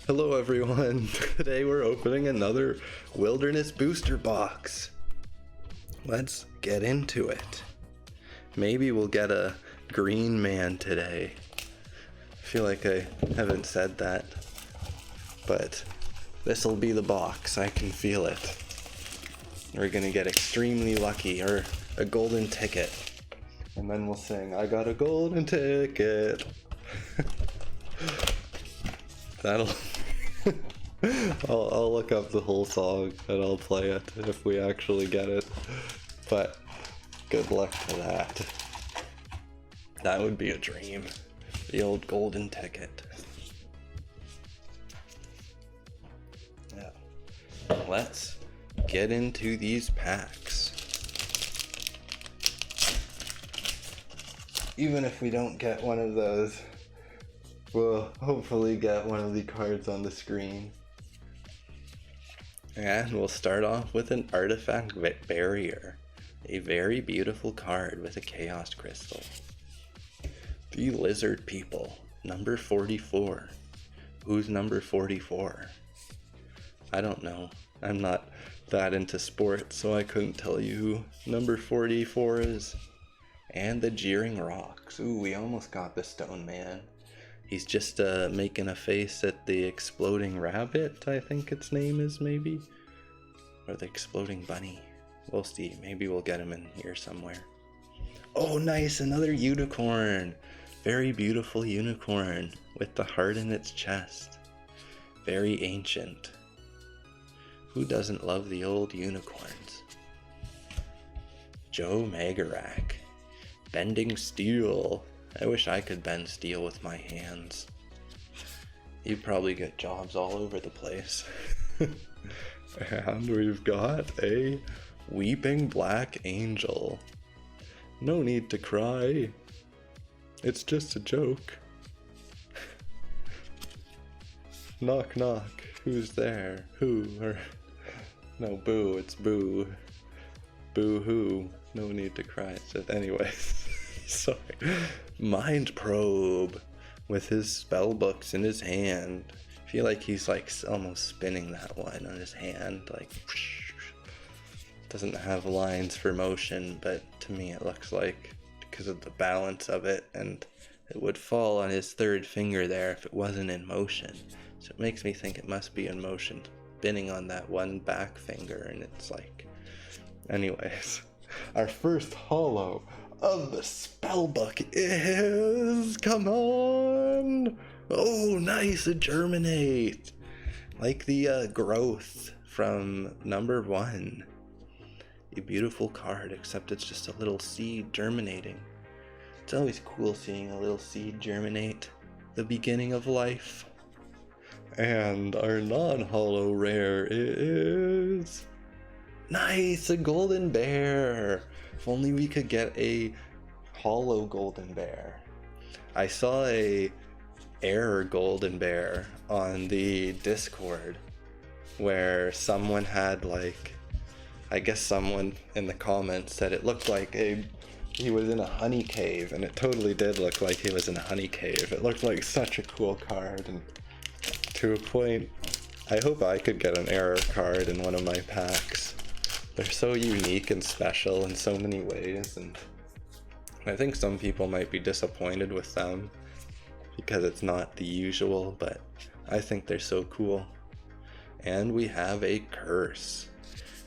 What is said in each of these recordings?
Hello everyone, today we're opening another Wilderness Booster Box. Let's get into it. Maybe we'll get a green man today. I feel like I haven't said that, but this'll be the box, I can feel it. We're gonna get extremely lucky, or a golden ticket. And then we'll sing, I got a golden ticket. That'll... I'll look up the whole song and I'll play it if we actually get it. But good luck to that. That would be a dream. The old golden ticket. Yeah. Let's get into these packs. Even if we don't get one of those, we'll hopefully get one of the cards on the screen. And we'll start off with an artifact barrier. A very beautiful card with a chaos crystal. The Lizard People, number 44. Who's number 44? I don't know. I'm not that into sports, so I couldn't tell you who number 44 is. And the Jeering Rocks. Ooh, we almost got the Stone Man. He's just making a face at the Exploding Rabbit, I think its name is, maybe? Or the Exploding Bunny. We'll see. Maybe we'll get him in here somewhere. Oh, nice! Another unicorn! Very beautiful unicorn with the heart in its chest. Very ancient. Who doesn't love the old unicorns? Joe Magarak. Bending steel. I wish I could bend steel with my hands. You'd probably get jobs all over the place. And we've got a Weeping Black Angel. No need to cry. It's just a joke. Knock knock. Who's there? Who? Or no, boo. It's boo. Boo hoo. No need to cry. So anyways. Sorry. Mind Probe with his spell books in his hand. I feel like he's like almost spinning that one on his hand, like doesn't have lines for motion, but to me it looks like because of the balance of it, and it would fall on his third finger there if it wasn't in motion. So it makes me think it must be in motion, spinning on that one back finger, and it's like, anyways, our first holo of the spellbook is, come on, oh nice, a Germinate, like the growth from number 1. A beautiful card, except it's just a little seed germinating. It's always cool seeing a little seed germinate, the beginning of life. And our non-holo rare is nice, a golden bear. If only we could get a holo golden bear. I saw a error golden bear on the Discord where someone had, like, I guess someone in the comments said it looked like he was in a honey cave, and it totally did look like he was in a honey cave. It looked like such a cool card, and to a point, I hope I could get an error card in one of my packs. They're so unique and special in so many ways, and I think some people might be disappointed with them because it's not the usual, but I think they're so cool. And we have a curse.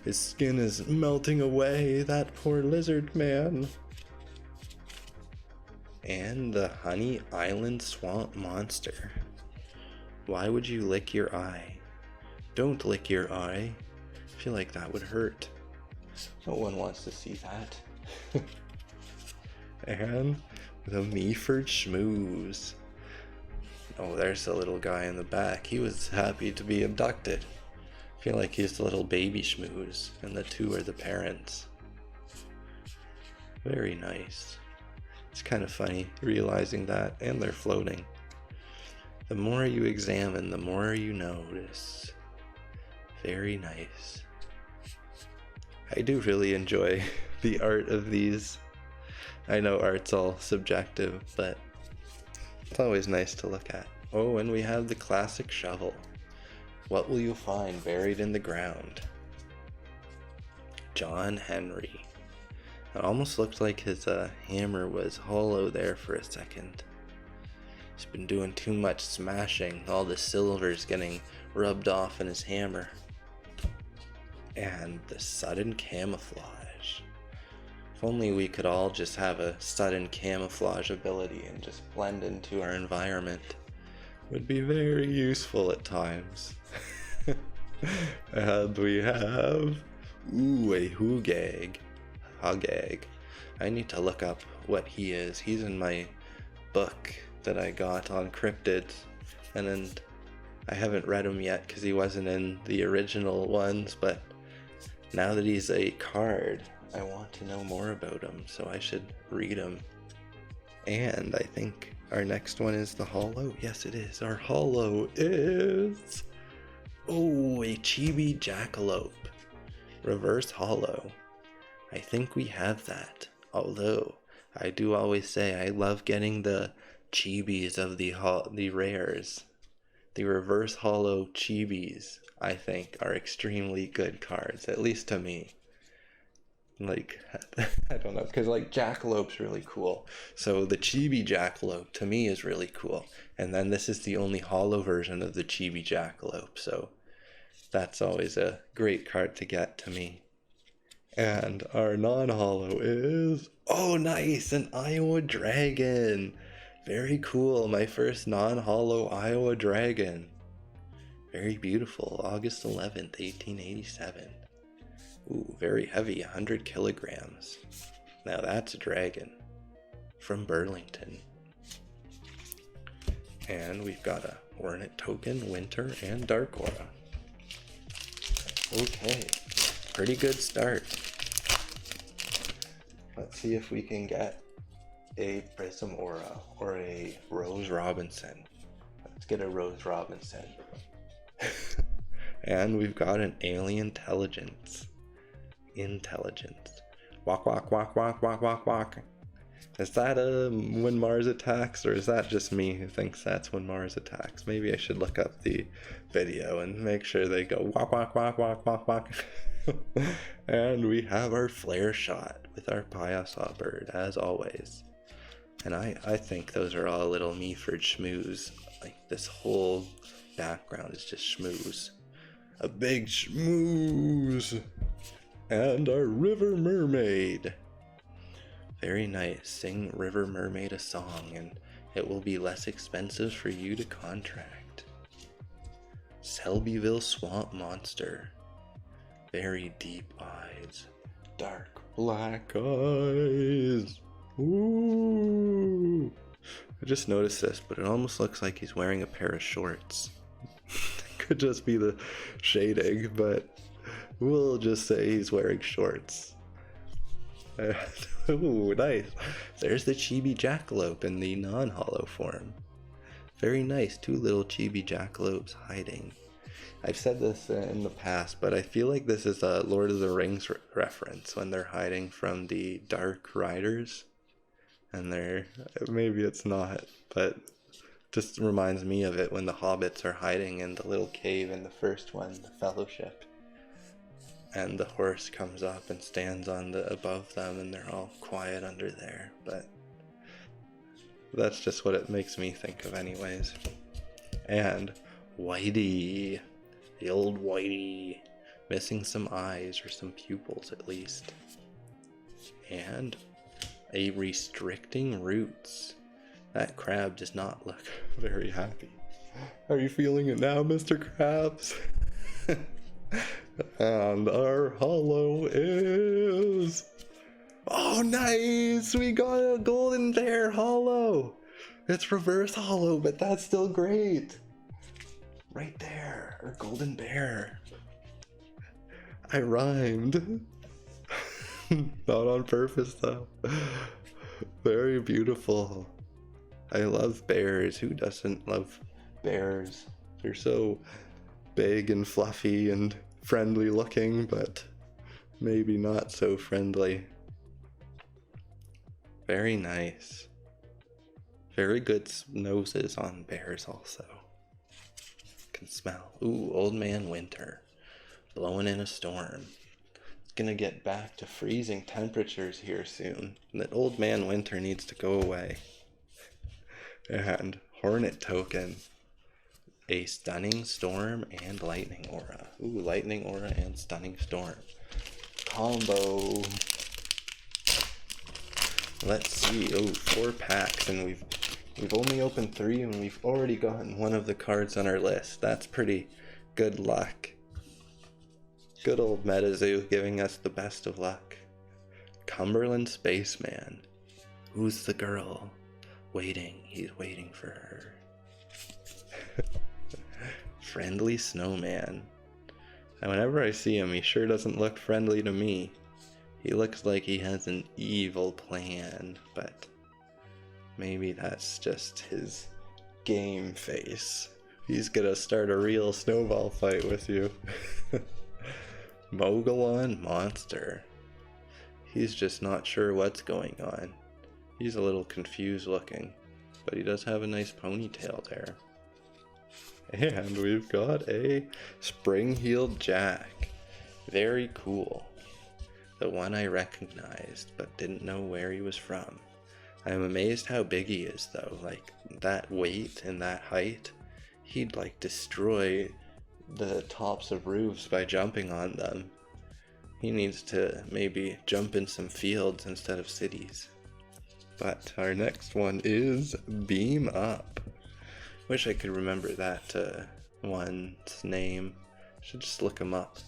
His skin is melting away, that poor lizard man. And the Honey Island Swamp Monster. Why would you lick your eye? Don't lick your eye. I feel like that would hurt. No one wants to see that. And the Meaford Schmooze. Oh, there's the little guy in the back. He was happy to be abducted. I feel like he's the little baby schmooze, and the two are the parents. Very nice. It's kind of funny realizing that, and they're floating. The more you examine, the more you notice. Very nice. I do really enjoy the art of these. I know art's all subjective, but it's always nice to look at. Oh, and we have the classic shovel. What will you find buried in the ground? John Henry. It almost looked like his hammer was hollow there for a second. He's been doing too much smashing. All the silver's getting rubbed off in his hammer. And the sudden camouflage. If only we could all just have a sudden camouflage ability and just blend into our environment. It would be very useful at times. And we have... Ooh, a Hugag. Hugag. I need to look up what he is. He's in my book that I got on cryptids. And then I haven't read him yet because he wasn't in the original ones, but now that he's a card, I want to know more about him, so I should read him. And I think our next one is the holo. Yes, it is. Our holo is... Oh, a Chibi Jackalope. Reverse holo. I think we have that. Although, I do always say I love getting the chibis of the rares. The reverse holo chibis, I think, are extremely good cards, at least to me. Like, I don't know, because like Jackalope's really cool. So the Chibi Jackalope to me is really cool. And then this is the only holo version of the Chibi Jackalope, so that's always a great card to get to me. And our non-holo is... Oh, nice! An Iowa Dragon! Very cool. My first non-holo Iowa Dragon. Very beautiful. August 11th, 1887. Ooh, very heavy. 100 kilograms. Now that's a dragon. From Burlington. And we've got a Hornet Token, Winter, and Dark Aura. Okay. Pretty good start. Let's see if we can get a Prism Aura or a Rose Robinson. Let's get a Rose Robinson. And we've got an Alien Intelligence. Walk, walk, walk, walk, walk, walk, walk. Is that when Mars attacks, or is that just me who thinks that's when Mars attacks? Maybe I should look up the video and make sure they go walk, walk, walk, walk, walk, walk. And we have our flare shot with our Piosaur bird, as always. And I think those are all little Meaford schmooze. Like, this whole background is just schmooze. A big schmooze! And our River Mermaid. Very nice. Sing River Mermaid a song, and it will be less expensive for you to contract. Selbyville Swamp Monster. Very deep eyes. Dark black eyes. Ooh. I just noticed this, but it almost looks like he's wearing a pair of shorts. Could just be the shading, but we'll just say he's wearing shorts. Ooh, nice. There's the Chibi Jackalope in the non-holo form. Very nice. Two little Chibi Jackalopes hiding. I've said this in the past, but I feel like this is a Lord of the Rings reference when they're hiding from the Dark Riders. And maybe it's not, but just reminds me of it when the hobbits are hiding in the little cave in the first one, the Fellowship. And the horse comes up and stands on above them, and they're all quiet under there. But that's just what it makes me think of anyways. And Whitey. The old Whitey. Missing some eyes, or some pupils at least. And a Restricting Roots. That crab does not look very happy. Are you feeling it now, Mr. Krabs? And our holo is... Oh, nice! We got a golden bear holo! It's reverse holo, but that's still great! Right there, our golden bear. I rhymed. Not on purpose, though. Very beautiful. I love bears. Who doesn't love bears? They're so big and fluffy and friendly looking, but maybe not so friendly. Very nice. Very good noses on bears also. Can smell. Ooh, Old Man Winter. Blowing in a storm. It's gonna get back to freezing temperatures here soon. That Old Man Winter needs to go away. And Hornet Token. A Stunning Storm and Lightning Aura. Ooh, Lightning Aura and Stunning Storm. Combo. Let's see. Oh, 4 packs, and we've only opened 3, and we've already gotten one of the cards on our list. That's pretty good luck. Good old MetaZoo giving us the best of luck. Cumberland Spaceman. Who's the girl? Waiting. He's waiting for her. Friendly Snowman. And whenever I see him, he sure doesn't look friendly to me. He looks like he has an evil plan, but maybe that's just his game face. He's gonna start a real snowball fight with you. Mogollon Monster. He's just not sure what's going on. He's a little confused looking, but he does have a nice ponytail there. And we've got a Spring-Heeled Jack. Very cool. The one I recognized, but didn't know where he was from. I'm amazed how big he is though. Like, that weight and that height, he'd like destroy the tops of roofs by jumping on them. He needs to maybe jump in some fields instead of cities. But our next one is Beam Up. Wish I could remember that one's name. Should just look him up,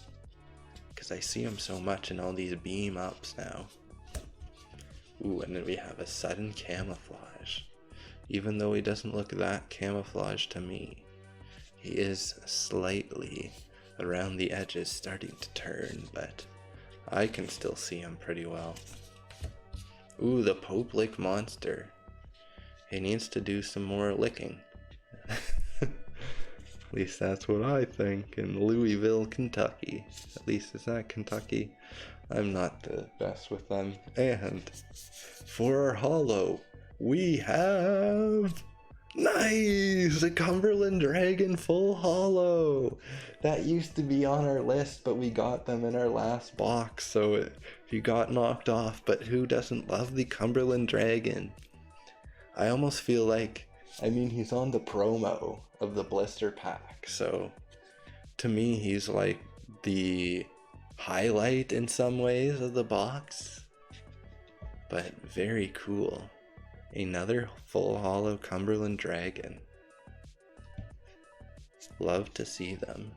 because I see him so much in all these beam ups now. Ooh, and then we have a Sudden Camouflage. Even though he doesn't look that camouflaged to me, he is slightly around the edges starting to turn, but I can still see him pretty well. Ooh, the Pope Lick Monster. He needs to do some more licking. At least that's what I think. In Louisville, Kentucky. At least is that Kentucky? I'm not the best with them. And for our holo, we have... Nice! A Cumberland Dragon full holo! That used to be on our list, but we got them in our last box, so if you got knocked off, but who doesn't love the Cumberland Dragon? I almost feel like, I mean, he's on the promo of the blister pack, so to me he's like the highlight in some ways of the box, but very cool. Another full holo Cumberland Dragon. Love to see them.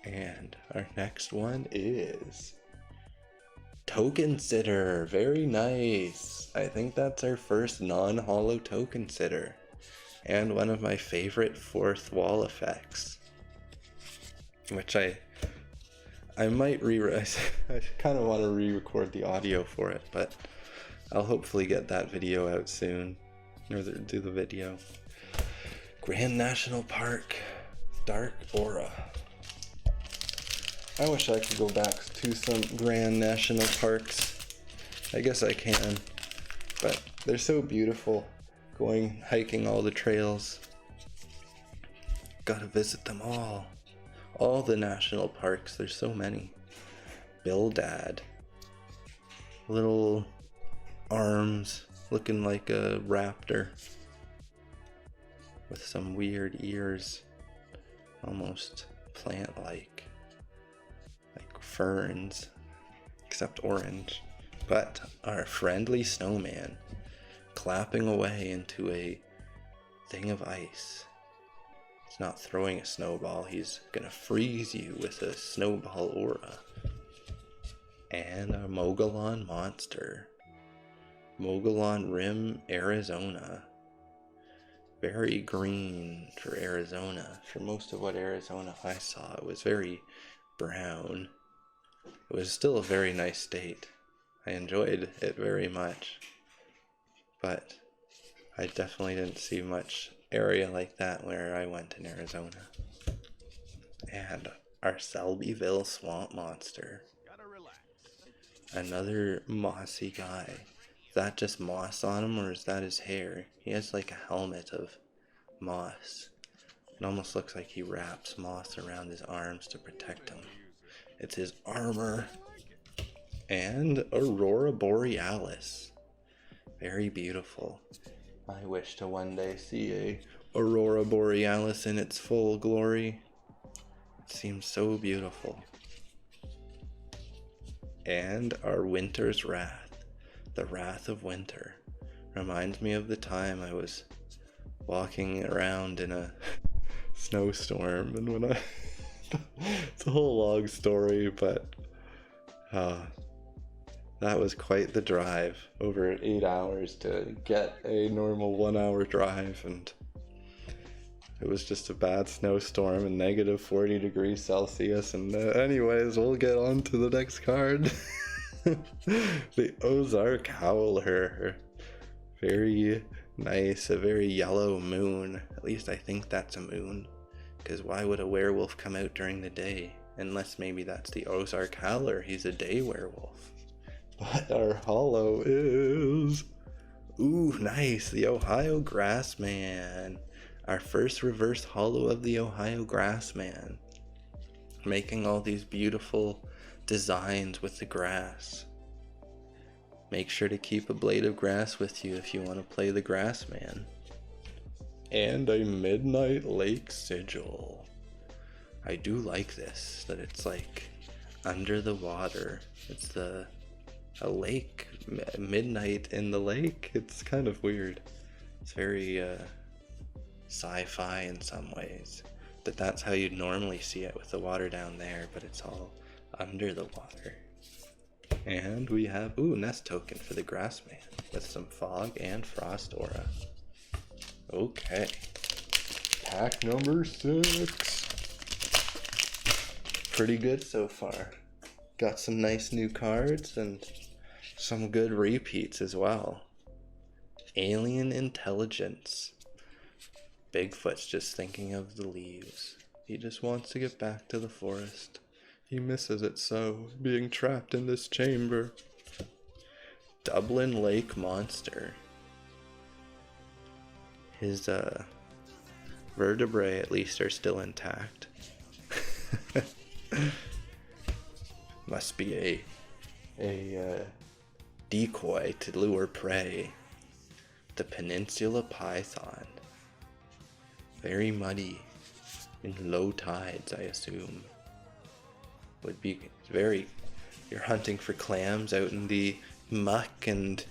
And our next one is Token Sitter. Very nice. I think that's our first non-holo Token Sitter. And one of my favorite fourth wall effects, which I might I kind of want to re-record the audio for it, but I'll hopefully get that video out soon, or do the video. Grand National Park, Dark Aura. I wish I could go back to some Grand National Parks. I guess I can, but they're so beautiful. Going hiking all the trails. Gotta visit them all. All the national parks, there's so many. Bildad. Little arms looking like a raptor with some weird ears, almost plant-like, like ferns, except orange. But our Friendly Snowman, clapping away into a thing of ice. He's not throwing a snowball, he's gonna freeze you with a snowball aura. And a Mogollon Monster. Mogollon Rim, Arizona. Very green for Arizona. For most of what Arizona I saw, it was very brown. It was still a very nice state. I enjoyed it very much. But I definitely didn't see much area like that where I went in Arizona. And our Selbyville Swamp Monster. Another mossy guy. Is that just moss on him, or is that his hair? He has like a helmet of moss. It almost looks like he wraps moss around his arms to protect him. It's his armor. And Aurora Borealis. Very beautiful. I wish to one day see a Aurora Borealis in its full glory. It seems so beautiful. And our Winter's Wrath. The Wrath of Winter. Reminds me of the time I was walking around in a snowstorm, and when it's a whole long story, but that was quite the drive, over 8 hours to get a normal 1 hour drive, and it was just a bad snowstorm and negative 40 degrees Celsius. And anyways, we'll get on to the next card. The Ozark Howler. Very nice, a very yellow moon. At least I think that's a moon, because why would a werewolf come out during the day? Unless maybe that's the Ozark Howler, he's a day werewolf. But our holo is... Ooh, nice, the Ohio Grassman. Our first reverse holo of the Ohio Grassman. Making all these beautiful designs with the grass. Make sure to keep a blade of grass with you if you want to play the Grassman. And a Midnight Lake Sigil. I do like this, that it's like under the water. It's a lake, midnight in the lake. It's kind of weird. It's very sci-fi in some ways, that that's how you'd normally see it with the water down there, but it's all under the water. And we have nest token for the Grassman with some fog and frost aura. Okay, pack number 6. Pretty good so far. Got some nice new cards and some good repeats as well. Alien Intelligence. Bigfoot's just thinking of the leaves. He just wants to get back to the forest. He misses it so, being trapped in this chamber. Dublin Lake Monster. His vertebrae at least are still intact. Must be a decoy to lure prey. The Peninsula Python. Very muddy. In low tides, I assume. Would be very... You're hunting for clams out in the muck, and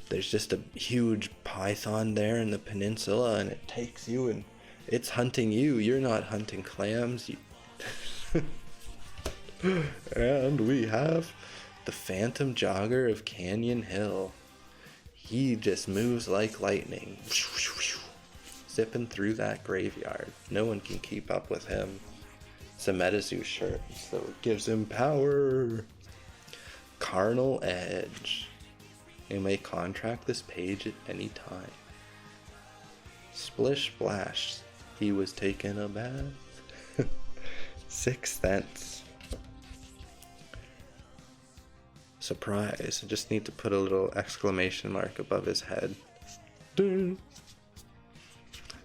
there's just a huge python there in the peninsula, and it takes you and it's hunting you. You're not hunting clams. And we have the Phantom Jogger of Canyon Hill. He just moves like lightning. Zipping through that graveyard. No one can keep up with him. It's a MetaZoo shirt, so it gives him power. Carnal Edge. You may contract this page at any time. Splish Splash. He was taking a bath. 6 cents. Surprise. I just need to put a little exclamation mark above his head. Ding.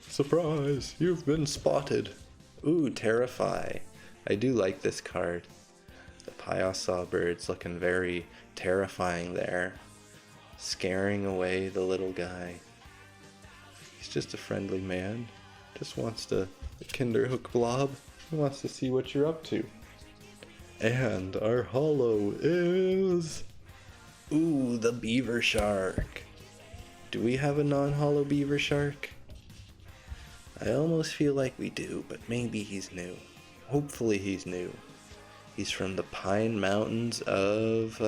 Surprise, you've been spotted. Ooh, Terrify. I do like this card. The Pyosaw bird's looking very terrifying there. Scaring away the little guy. He's just a friendly man. Just wants to... A Kinderhook blob. He wants to see what you're up to. And our holo is... Ooh, the Beaver Shark. Do we have a non-holo Beaver Shark? I almost feel like we do, but maybe he's new. Hopefully he's new. He's from the Pine Mountains of...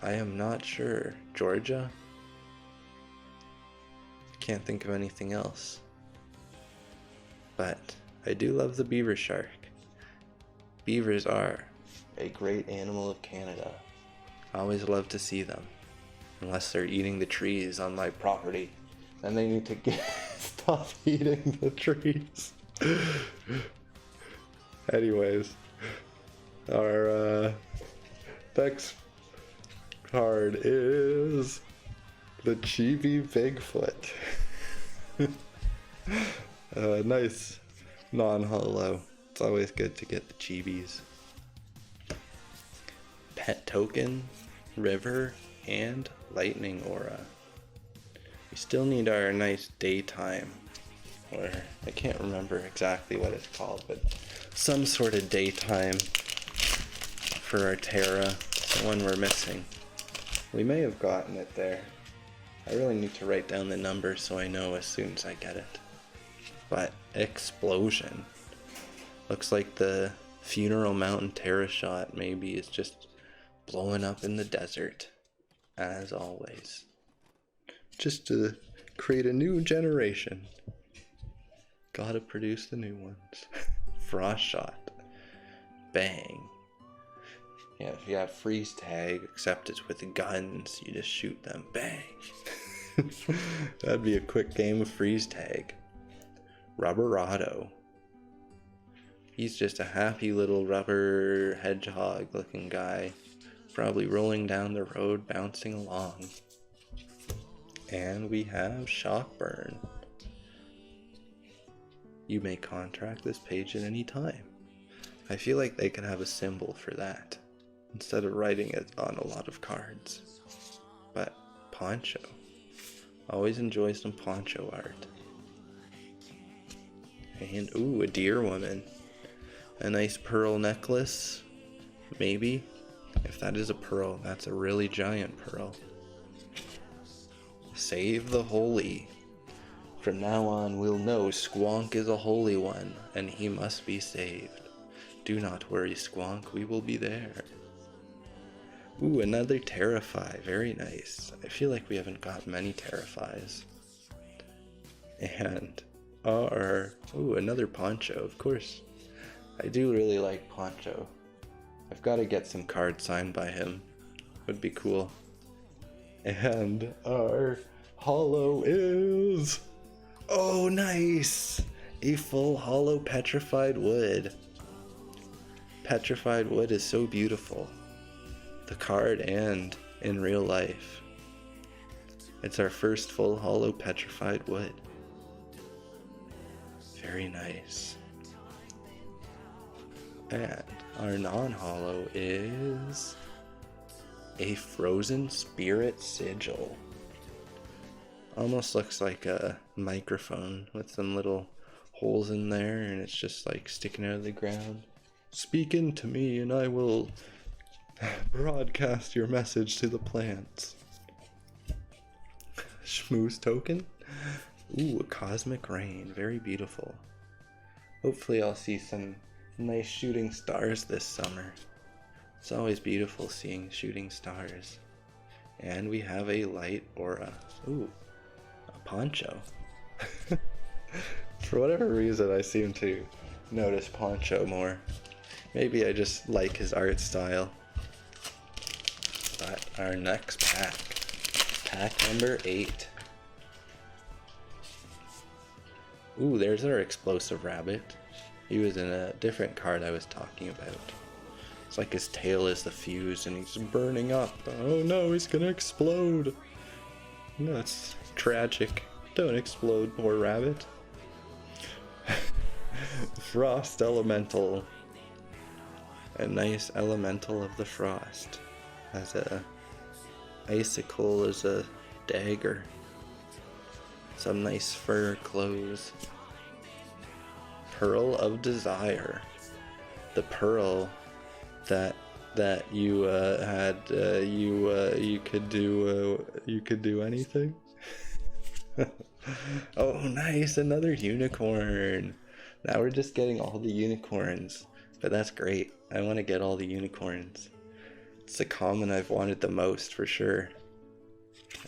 I am not sure. Georgia? Can't think of anything else. But I do love the Beaver Shark. Beavers are a great animal of Canada. I always love to see them. Unless they're eating the trees on my property. Then they need to stop eating the trees. Anyways. Our next card is the Chibi Bigfoot. Nice non-holo. It's always good to get the chibis. Pet token, river, and lightning aura. We still need our nice daytime, or I can't remember exactly what it's called, but some sort of daytime for our Terra, the one we're missing. We may have gotten it there. I really need to write down the number so I know as soon as I get it. But explosion. Looks like the Funeral Mountain Terra shot maybe is just blowing up in the desert, as always. Just to create a new generation. Gotta produce the new ones. Frost shot. Bang. Yeah, if you have freeze tag, except it's with guns, you just shoot them. Bang. That'd be a quick game of freeze tag. Rubberado. He's just a happy little rubber hedgehog looking guy, probably rolling down the road, bouncing along. And we have Shockburn. You may contract this page at any time. I feel like they could have a symbol for that, instead of writing it on a lot of cards. But Poncho. Always enjoy some Poncho art. And ooh, a deer woman. A nice pearl necklace, maybe. If that is a pearl, that's a really giant pearl. Save the holy. From now on, we'll know Squonk is a holy one, and he must be saved. Do not worry, Squonk, we will be there. Ooh, another Terrify, very nice. I feel like we haven't got many Terrifies. And another Poncho, of course. I do really like Poncho. I've got to get some cards signed by him. Would be cool. And our holo is... Oh, nice! A full holo petrified wood. Petrified wood is so beautiful. The card and in real life. It's our first full holo petrified wood. Very nice. And our non-holo is a frozen spirit sigil. Almost looks like a microphone with some little holes in there, and it's just like sticking out of the ground. Speak into me and I will broadcast your message to the plants. Schmooze token? Ooh, a cosmic rain. Very beautiful. Hopefully I'll see some nice shooting stars this summer. It's always beautiful seeing shooting stars. And we have a light aura. Ooh, a Poncho. For whatever reason, I seem to notice Poncho more. Maybe I just like his art style. But our next pack. Pack number 8. Ooh, there's our explosive rabbit. He was in a different card I was talking about. It's like his tail is the fuse and he's burning up. Oh no, he's gonna explode. No, it's tragic. Don't explode, poor rabbit. Frost elemental. A nice elemental of the frost. Has a icicle as a dagger. Some nice fur clothes. Pearl of Desire. The pearl that you had. You could do anything. Oh, nice! Another unicorn. Now we're just getting all the unicorns, but that's great. I want to get all the unicorns. It's the common I've wanted the most for sure.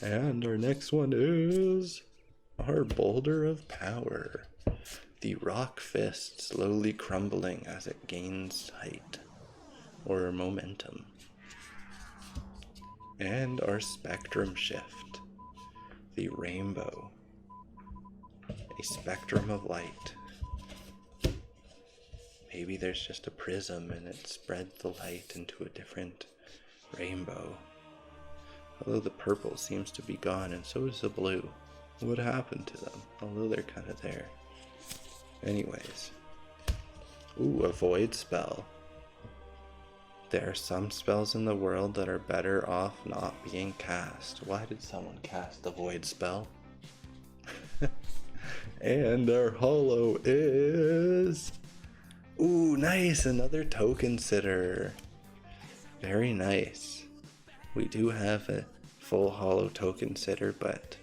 And our next one is our Boulder of Power. The rock fist slowly crumbling as it gains height or momentum. And our Spectrum Shift. The rainbow. A spectrum of light. Maybe there's just a prism and it spreads the light into a different rainbow. Although the purple seems to be gone, and so is the blue. What happened to them? Although they're kind of there. Anyways. Ooh, a void spell. There are some spells in the world that are better off not being cast. Why did someone cast the void spell? And our holo is... Ooh, nice! Another token sitter. Very nice. We do have a full holo token sitter, but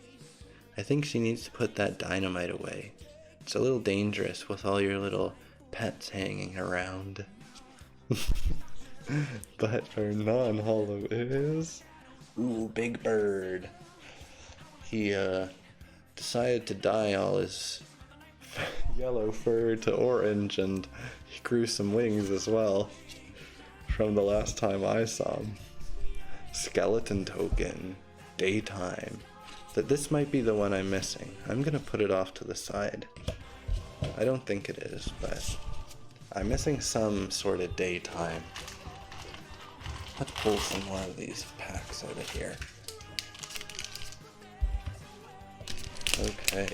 I think she needs to put that dynamite away. It's a little dangerous with all your little pets hanging around. But our non-holo is... Ooh, Big Bird. He decided to dye all his yellow fur to orange, and he grew some wings as well from the last time I saw him. Skeleton token. Daytime. This might be the one I'm missing. I'm gonna put it off to the side. I don't think it is, but I'm missing some sort of daytime. Let's pull some more of these packs out of here. Okay.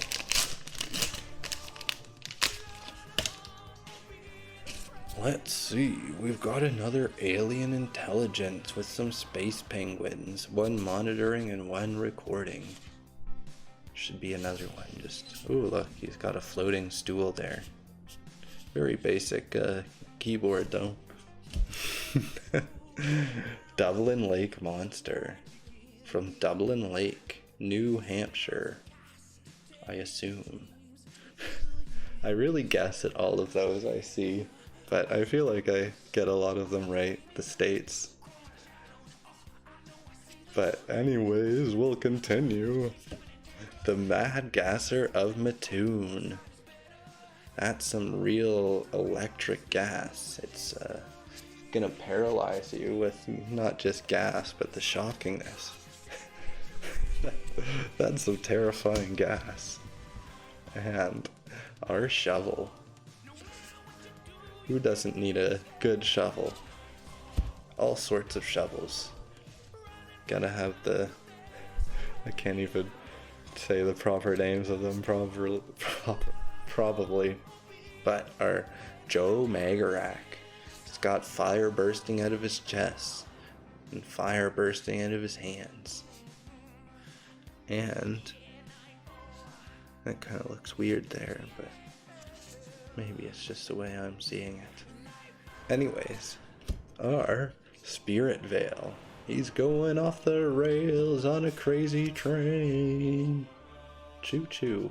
Let's see, we've got another alien intelligence with some space penguins, one monitoring and one recording. Should be another one, just, ooh look, he's got a floating stool there. Very basic keyboard though. Dublin Lake Monster. From Dublin Lake, New Hampshire, I assume. I really guess at all of those I see, but I feel like I get a lot of them right, the states. But anyways, we'll continue. The Mad Gasser of Mattoon. That's some real electric gas. It's gonna paralyze you with not just gas, but the shockingness. That's some terrifying gas. And our shovel. Who doesn't need a good shovel? All sorts of shovels. Gotta have the... I can't even say the proper names of them probably. But our Joe Magarak. He's got fire bursting out of his chest. And fire bursting out of his hands. And that kind of looks weird there, but maybe it's just the way I'm seeing it. Anyways, our Spirit Veil. He's going off the rails on a crazy train. Choo choo.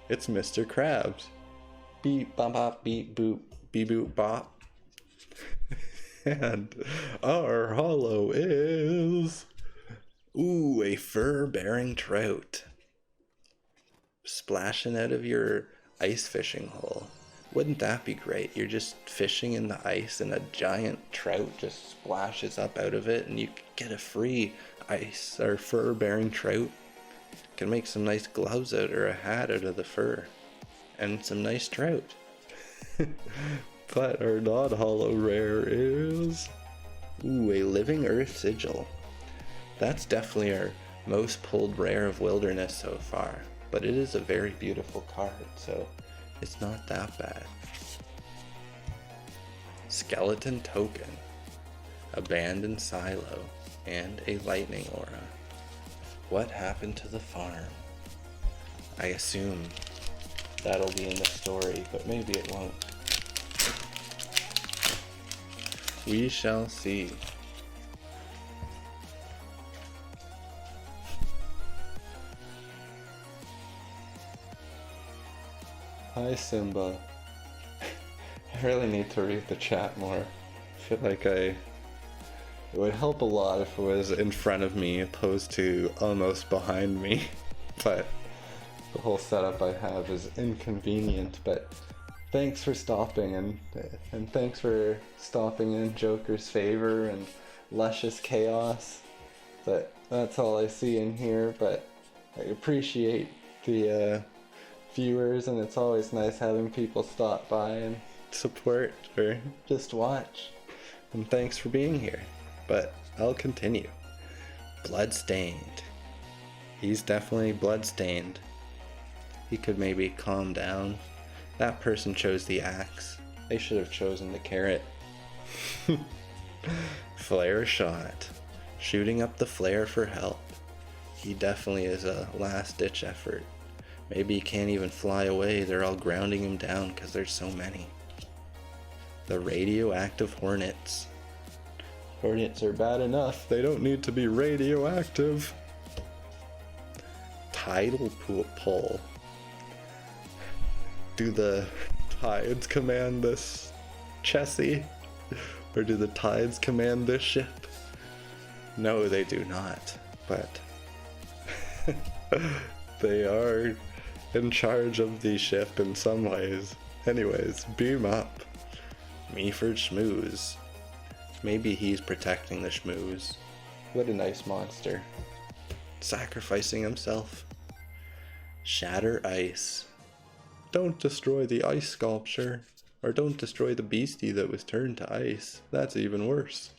It's Mr. Krabs. Beep bop bop beep boop beep boop bop. And our holo is... Ooh, a fur-bearing trout. Splashing out of your ice fishing hole. Wouldn't that be great? You're just fishing in the ice and a giant trout just splashes up out of it and you get a free ice or fur-bearing trout. Can make some nice gloves out or a hat out of the fur. And some nice trout. But our non-holo rare is... Ooh, a Living Earth Sigil. That's definitely our most pulled rare of Wilderness so far. But it is a very beautiful card, so it's not that bad. Skeleton Token. Abandoned Silo. And a Lightning Aura. What happened to the farm? I assume that'll be in the story, but maybe it won't. We shall see. Hi Simba. I really need to read the chat more. I feel like it would help a lot if it was in front of me opposed to almost behind me. But the whole setup I have is inconvenient, but thanks for stopping and thanks for stopping in Joker's Favor and Luscious Chaos. But that's all I see in here, but I appreciate the viewers, and it's always nice having people stop by and support or just watch. And thanks for being here. but I'll continue. Bloodstained. He's definitely bloodstained. He could maybe calm down. That person chose the axe. They should have chosen the carrot. Flare shot. Shooting up the flare for help. He definitely is a last-ditch effort. Maybe he can't even fly away. They're all grounding him down because there's so many. The radioactive hornets. Hornets are bad enough. They don't need to be radioactive. Tidal pull. Do the tides command this chassis? Or do the tides command this ship? No, they do not. But they are in charge of the ship in some ways. Anyways, beam up. Meaford Schmooze. Maybe he's protecting the schmooze. What a nice monster. Sacrificing himself. Shatter ice. Don't destroy the ice sculpture. Or don't destroy the beastie that was turned to ice. That's even worse.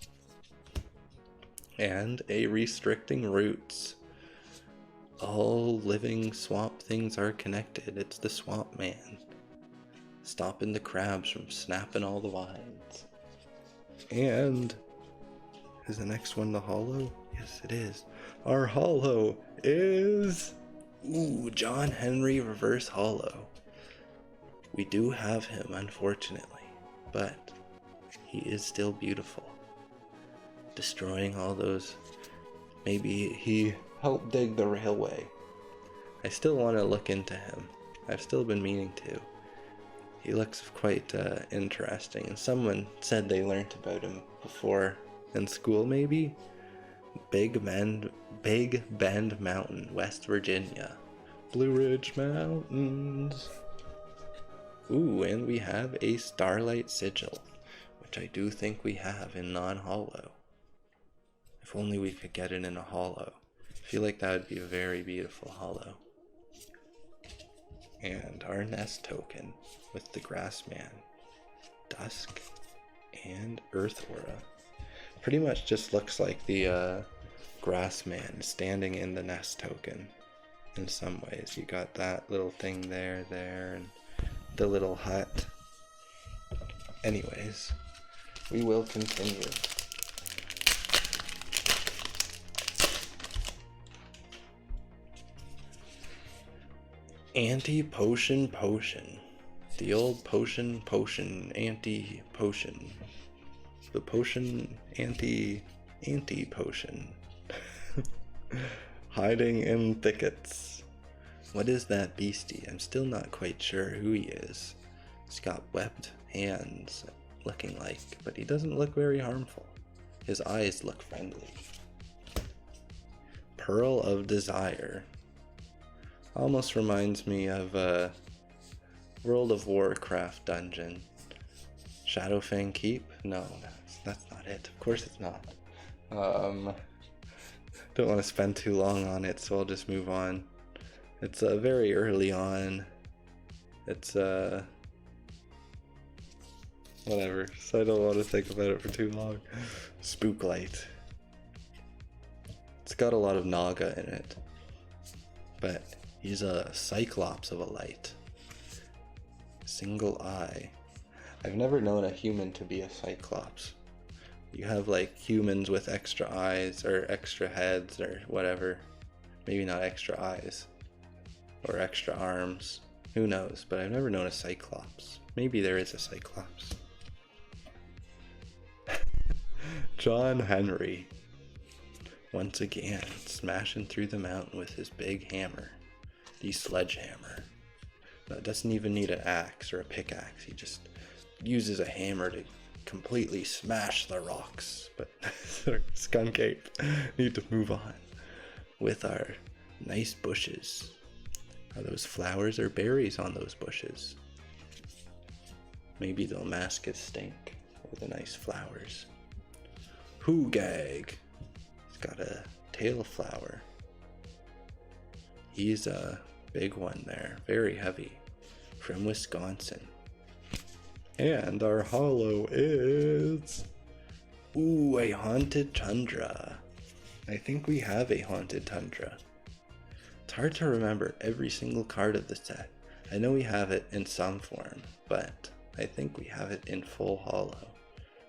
And a restricting roots. All living swamp things are connected. It's the swamp man. Stopping the crabs from snapping all the vines. And is the next one the hollow? Yes, it is. Our hollow is... Ooh, John Henry Reverse Hollow. We do have him, unfortunately, but he is still beautiful. Destroying all those... Maybe he helped dig the railway. I still want to look into him. I've still been meaning to. He looks quite interesting, and someone said they learned about him before in school, maybe? Big Bend Mountain, West Virginia. Blue Ridge Mountains. Ooh, and we have a Starlight Sigil, which I do think we have in non-hollow. If only we could get it in a hollow. I feel like that would be a very beautiful hollow. And our nest token with the Grassman, Dusk, and Earth Aura. Pretty much just looks like the Grassman standing in the nest token in some ways. You got that little thing there, and the little hut. Anyways, we will continue. Anti-potion. The old potion, anti-potion. The potion, anti-potion. Hiding in thickets. What is that beastie? I'm still not quite sure who he is. He's got webbed hands, looking like, but he doesn't look very harmful. His eyes look friendly. Pearl of Desire. Almost reminds me of a World of Warcraft dungeon. Shadowfang Keep? No, that's not it. Of course it's not. Don't want to spend too long on it, so I'll just move on. It's very early on. It's whatever. So I don't want to think about it for too long. Spooklight. It's got a lot of Naga in it, but he's a Cyclops of a light. Single eye. I've never known a human to be a Cyclops. You have like humans with extra eyes or extra heads or whatever. Maybe not extra eyes or extra arms. Who knows? But I've never known a Cyclops. Maybe there is a Cyclops. John Henry. Once again, smashing through the mountain with his big hammer. The sledgehammer. That doesn't even need an axe or a pickaxe. He just uses a hammer to completely smash the rocks. But Skunk Ape, need to move on with our nice bushes. Are those flowers or berries on those bushes? Maybe they'll mask his stink with the nice flowers. Hoogag. He's got a tail flower. He's a big one there, very heavy, from Wisconsin. And our hollow is Ooh, a haunted tundra. I think we have a haunted tundra. It's hard to remember every single card of the set. I know we have it in some form, but I think we have it in full holo,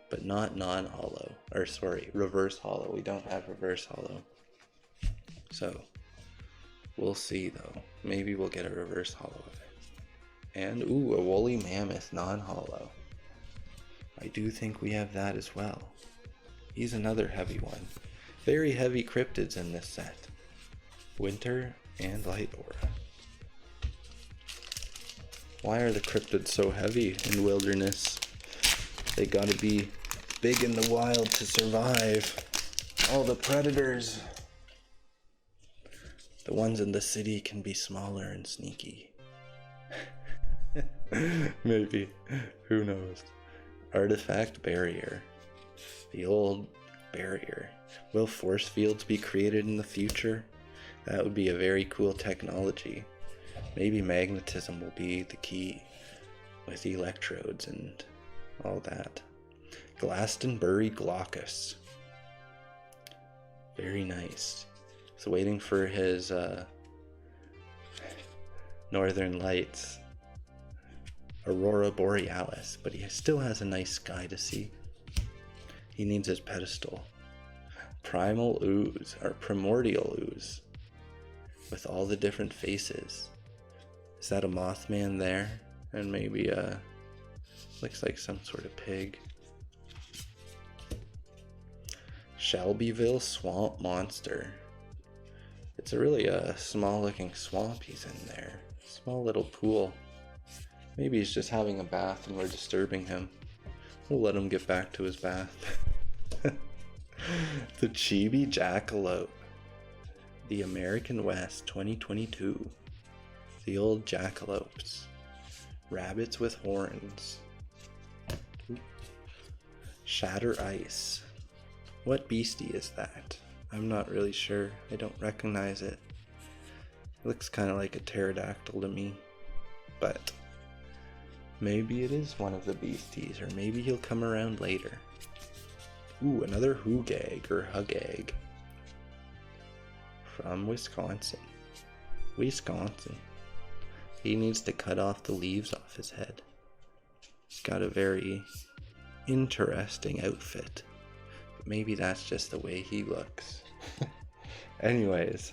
but not non-holo, or sorry, reverse holo. We don't have reverse holo. So, we'll see though. Maybe we'll get a reverse holo of it. And ooh, a woolly mammoth non-holo. I do think we have that as well. He's another heavy one. Very heavy cryptids in this set. Winter and light aura. Why are the cryptids so heavy in wilderness? They gotta be big in the wild to survive all the predators. The ones in the city can be smaller and sneaky. Maybe. Who knows? Artifact barrier. The old barrier. Will force fields be created in the future? That would be a very cool technology. Maybe magnetism will be the key with electrodes and all that. Glastonbury Glaucus. Very nice. So waiting for his northern lights. Aurora Borealis, but he still has a nice sky to see. He needs his pedestal. Primal Ooze, or Primordial Ooze, with all the different faces. Is that a Mothman there? And maybe looks like some sort of pig. Shelbyville Swamp Monster. It's a really small looking swamp he's in there. Small little pool. Maybe he's just having a bath and we're disturbing him. We'll let him get back to his bath. The Chibi Jackalope. The American West 2022. The old jackalopes. Rabbits with horns. Shatter Ice. What beastie is that? I'm not really sure. I don't recognize it. It looks kind of like a pterodactyl to me. But maybe it is one of the beasties, or maybe he'll come around later. Ooh, another hoogag or hugag. From Wisconsin. Wisconsin. He needs to cut off the leaves off his head. He's got a very interesting outfit. But maybe that's just the way he looks. Anyways,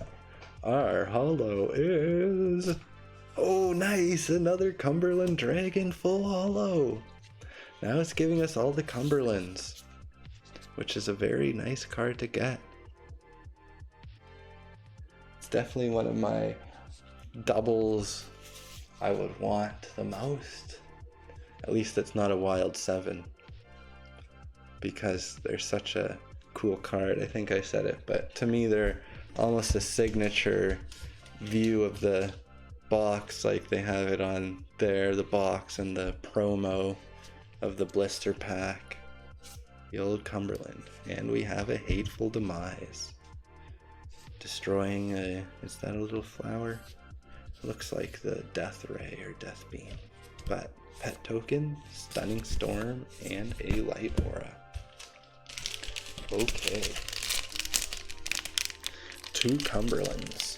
our holo is... Oh, nice! Another Cumberland Dragon full holo! Now it's giving us all the Cumberlands, which is a very nice card to get. It's definitely one of my doubles I would want the most. At least it's not a wild 7, because they're such a cool card. I think I said it, but to me they're almost a signature view of the box, like they have it on there, the box and the promo of the blister pack. The old Cumberland. And we have a Hateful Demise. Destroying a... is that a little flower? Looks like the Death Ray or Death Beam. But pet token, Stunning Storm, and a Light Aura. Okay. 2 Cumberlands.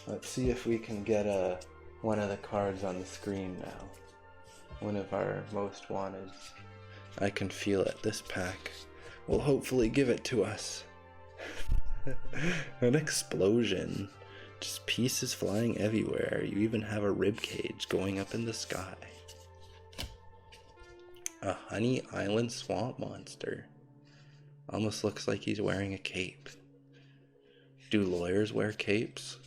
Let's see if we can get one of the cards on the screen now. One of our most wanted. I can feel it. This pack will hopefully give it to us. An explosion. Just pieces flying everywhere. You even have a rib cage going up in the sky. A Honey Island Swamp Monster. Almost looks like he's wearing a cape. Do lawyers wear capes?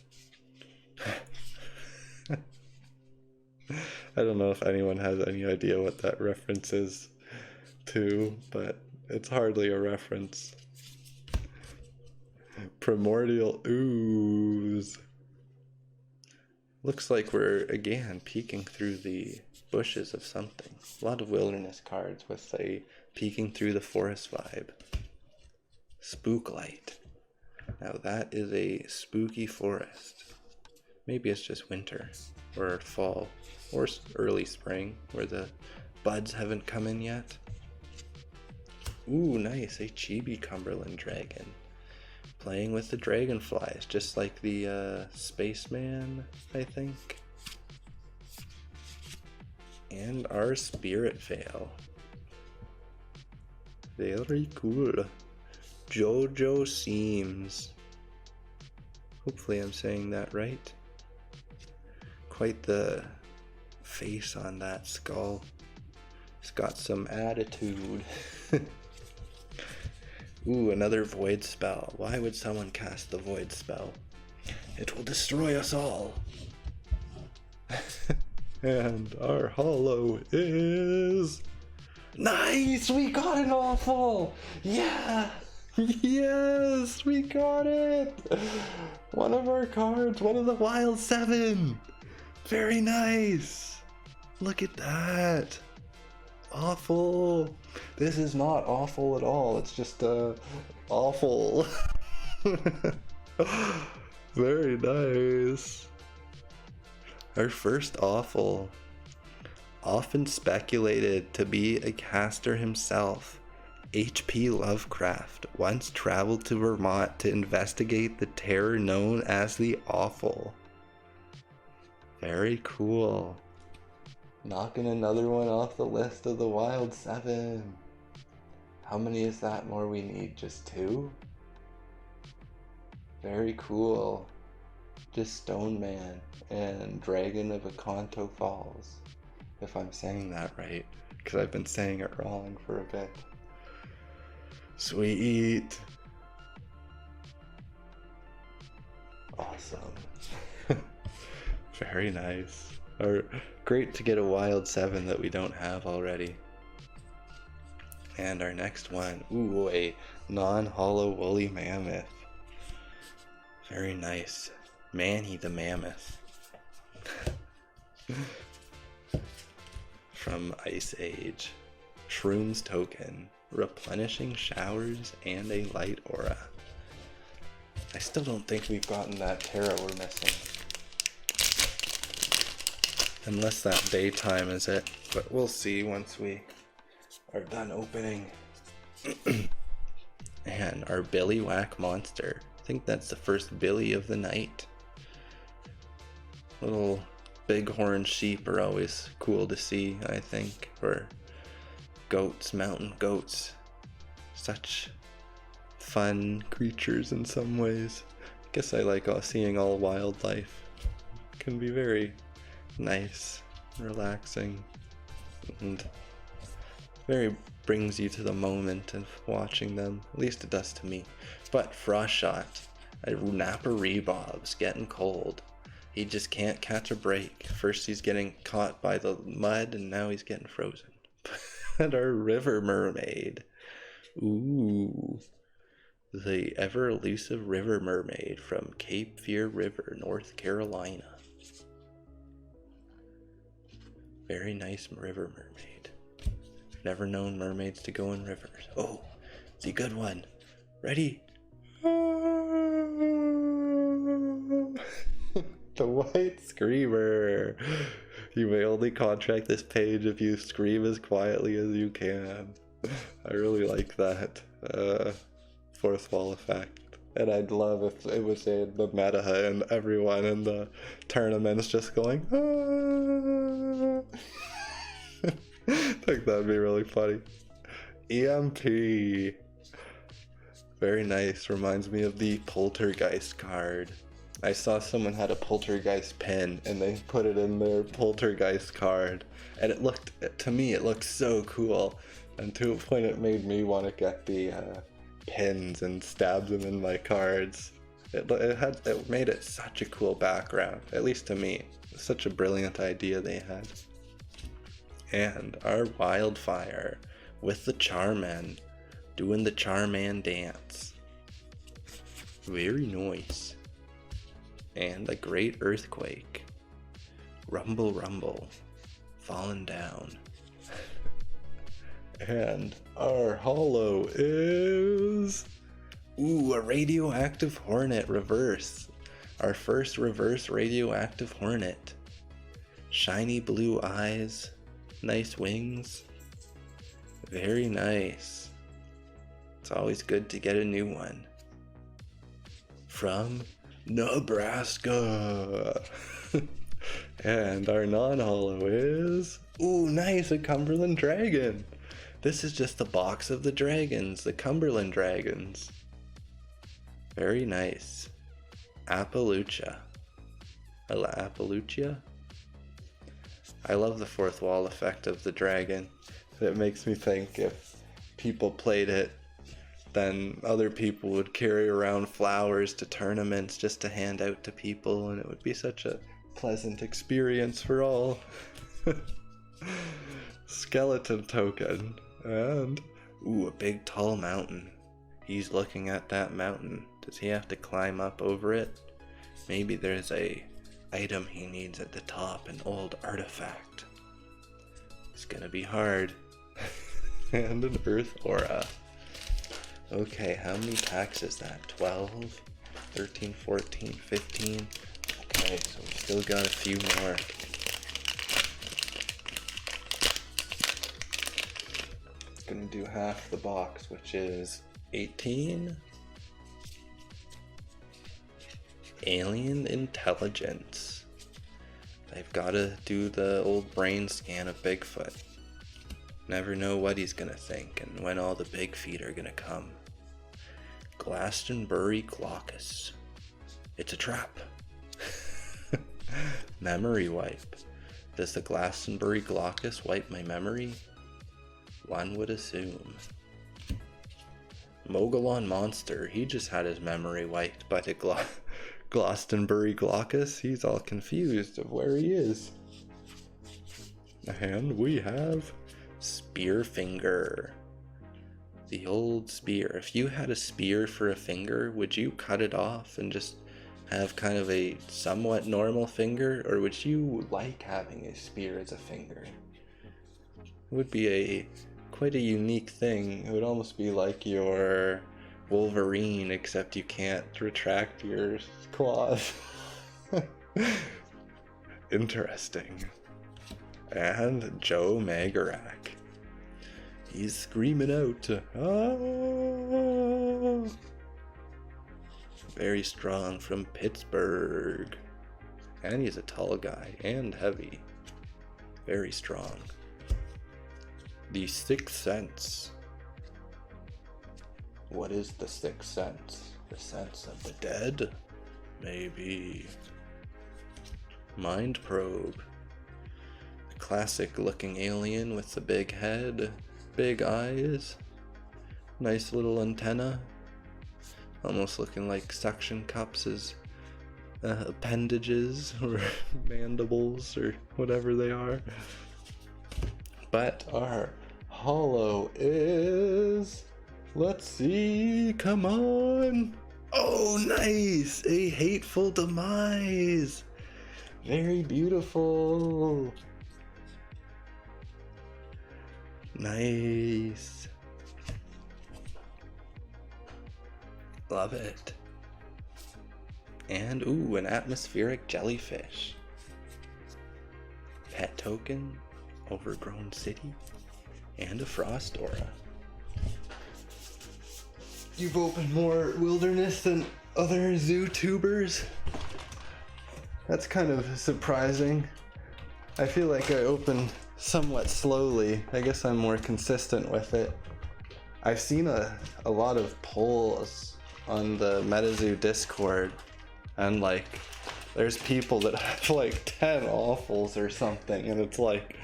I don't know if anyone has any idea what that reference is to, but it's hardly a reference. Primordial Ooze. Looks like we're again peeking through the bushes of something. A lot of wilderness cards with a peeking through the forest vibe. Spooklight. Now that is a spooky forest. Maybe it's just winter or fall or early spring where the buds haven't come in yet. Ooh, nice, a Chibi Cumberland dragon. Playing with the dragonflies, just like the spaceman, I think. And our spirit veil. Very cool. Jojo Seams. Hopefully I'm saying that right. Quite the face on that skull. It's got some attitude. Ooh, another void spell. Why would someone cast the void spell? It will destroy us all. And our hollow is... Nice! We got an awful! Yeah! Yes! We got it! One of our cards, one of the wild 7! Very nice! Look at that! Awful! This is not awful at all, it's just awful. Very nice. Our first awful. Often speculated to be a caster himself, H.P. Lovecraft once traveled to Vermont to investigate the terror known as the Awful. Very cool. Knocking another one off the list of the wild 7. How many is that more we need? Just 2? Very cool. Just Stone Man and Dragon of Akanto Falls. If I'm saying that right, because I've been saying it wrong for a bit. Sweet. Awesome. Very nice. Great to get a wild 7 that we don't have already. And our next one, ooh, a non-hollow woolly mammoth. Very nice. Manny the Mammoth. From Ice Age. Shroom's token. Replenishing showers and a light aura. I still don't think we've gotten that Terra we're missing. Unless that daytime is it. But we'll see once we are done opening. And our Billy Whack monster. I think that's the first Billy of the night. Little bighorn sheep are always cool to see, I think. Or goats, mountain goats. Such fun creatures in some ways. I guess I like seeing all wildlife. It can be very nice, relaxing, and very brings you to the moment of watching them. At least it does to me. But Frost Shot, a Napa Rebob's getting cold. He just can't catch a break. First he's getting caught by the mud, and now he's getting frozen. And our River Mermaid. Ooh. The ever elusive River Mermaid from Cape Fear River, North Carolina. Very nice River Mermaid. Never known mermaids to go in rivers. Oh, it's a good one. Ready? The White Screamer. You may only contract this page if you scream as quietly as you can. I really like that fourth wall effect. And I'd love if it was in the meta and everyone in the tournament's just going, ah. I think that'd be really funny. EMP. Very nice. Reminds me of the Poltergeist card. I saw someone had a Poltergeist pin and they put it in their Poltergeist card. And it looked, to me, it looked so cool. And to a point it made me want to get the pins and stab them in my cards. It made it such a cool background, at least to me. Such a brilliant idea they had. And our Wildfire with the Charman, doing the Charman dance. Very nice. And a great earthquake. Rumble, rumble. Falling down. And our holo is... Ooh, a radioactive hornet reverse. Our first reverse radioactive hornet. Shiny blue eyes. Nice wings. Very nice. It's always good to get a new one. From Nebraska. And our non-holo is... Ooh, nice, a Cumberland Dragon. This is just the box of the dragons, the Cumberland Dragons. Very nice. Appalachia. Appalachia? I love the fourth wall effect of the dragon. It makes me think if people played it, then other people would carry around flowers to tournaments just to hand out to people, and it would be such a pleasant experience for all. Skeleton token. And, ooh, a big tall mountain. He's looking at that mountain. Does he have to climb up over it? Maybe there's a item he needs at the top, an old artifact. It's gonna be hard. And an earth aura. Okay, how many packs is that? 12, 13, 14, 15. Okay, so we still got a few more. Gonna do half the box, which is 18. Alien intelligence. I've gotta do the old brain scan of Bigfoot. Never know what he's gonna think and when all the big feet are gonna come. Glastonbury Glaucus. It's a trap. Memory wipe. Does the Glastonbury Glaucus wipe my memory? One would assume. Mogollon Monster. He just had his memory wiped by the Glastonbury Glaucus. He's all confused of where he is. And we have Spear Finger. The old spear. If you had a spear for a finger, would you cut it off and just have kind of a somewhat normal finger, or would you like having a spear as a finger? It would be quite a unique thing. It would almost be like your Wolverine, except you can't retract your claws. Interesting. And Joe Magarak. He's screaming out, "Ah!" Very strong from Pittsburgh. And he's a tall guy and heavy. Very strong. The Sixth Sense. What is the Sixth Sense? The sense of the dead? Maybe. Mind Probe. A classic looking alien with the big head, big eyes, nice little antenna, almost looking like suction cups as appendages or mandibles or whatever they are. But our holo is, let's see, come on. Oh, nice! A Hateful Demise. Very beautiful. Nice. Love it. And, ooh, an atmospheric jellyfish. Pet token, overgrown city, and a frost aura. You've opened more wilderness than other ZooTubers? That's kind of surprising. I feel like I open somewhat slowly. I guess I'm more consistent with it. I've seen a lot of polls on the MetaZoo Discord, and like there's people that have like 10 awfuls or something, and it's like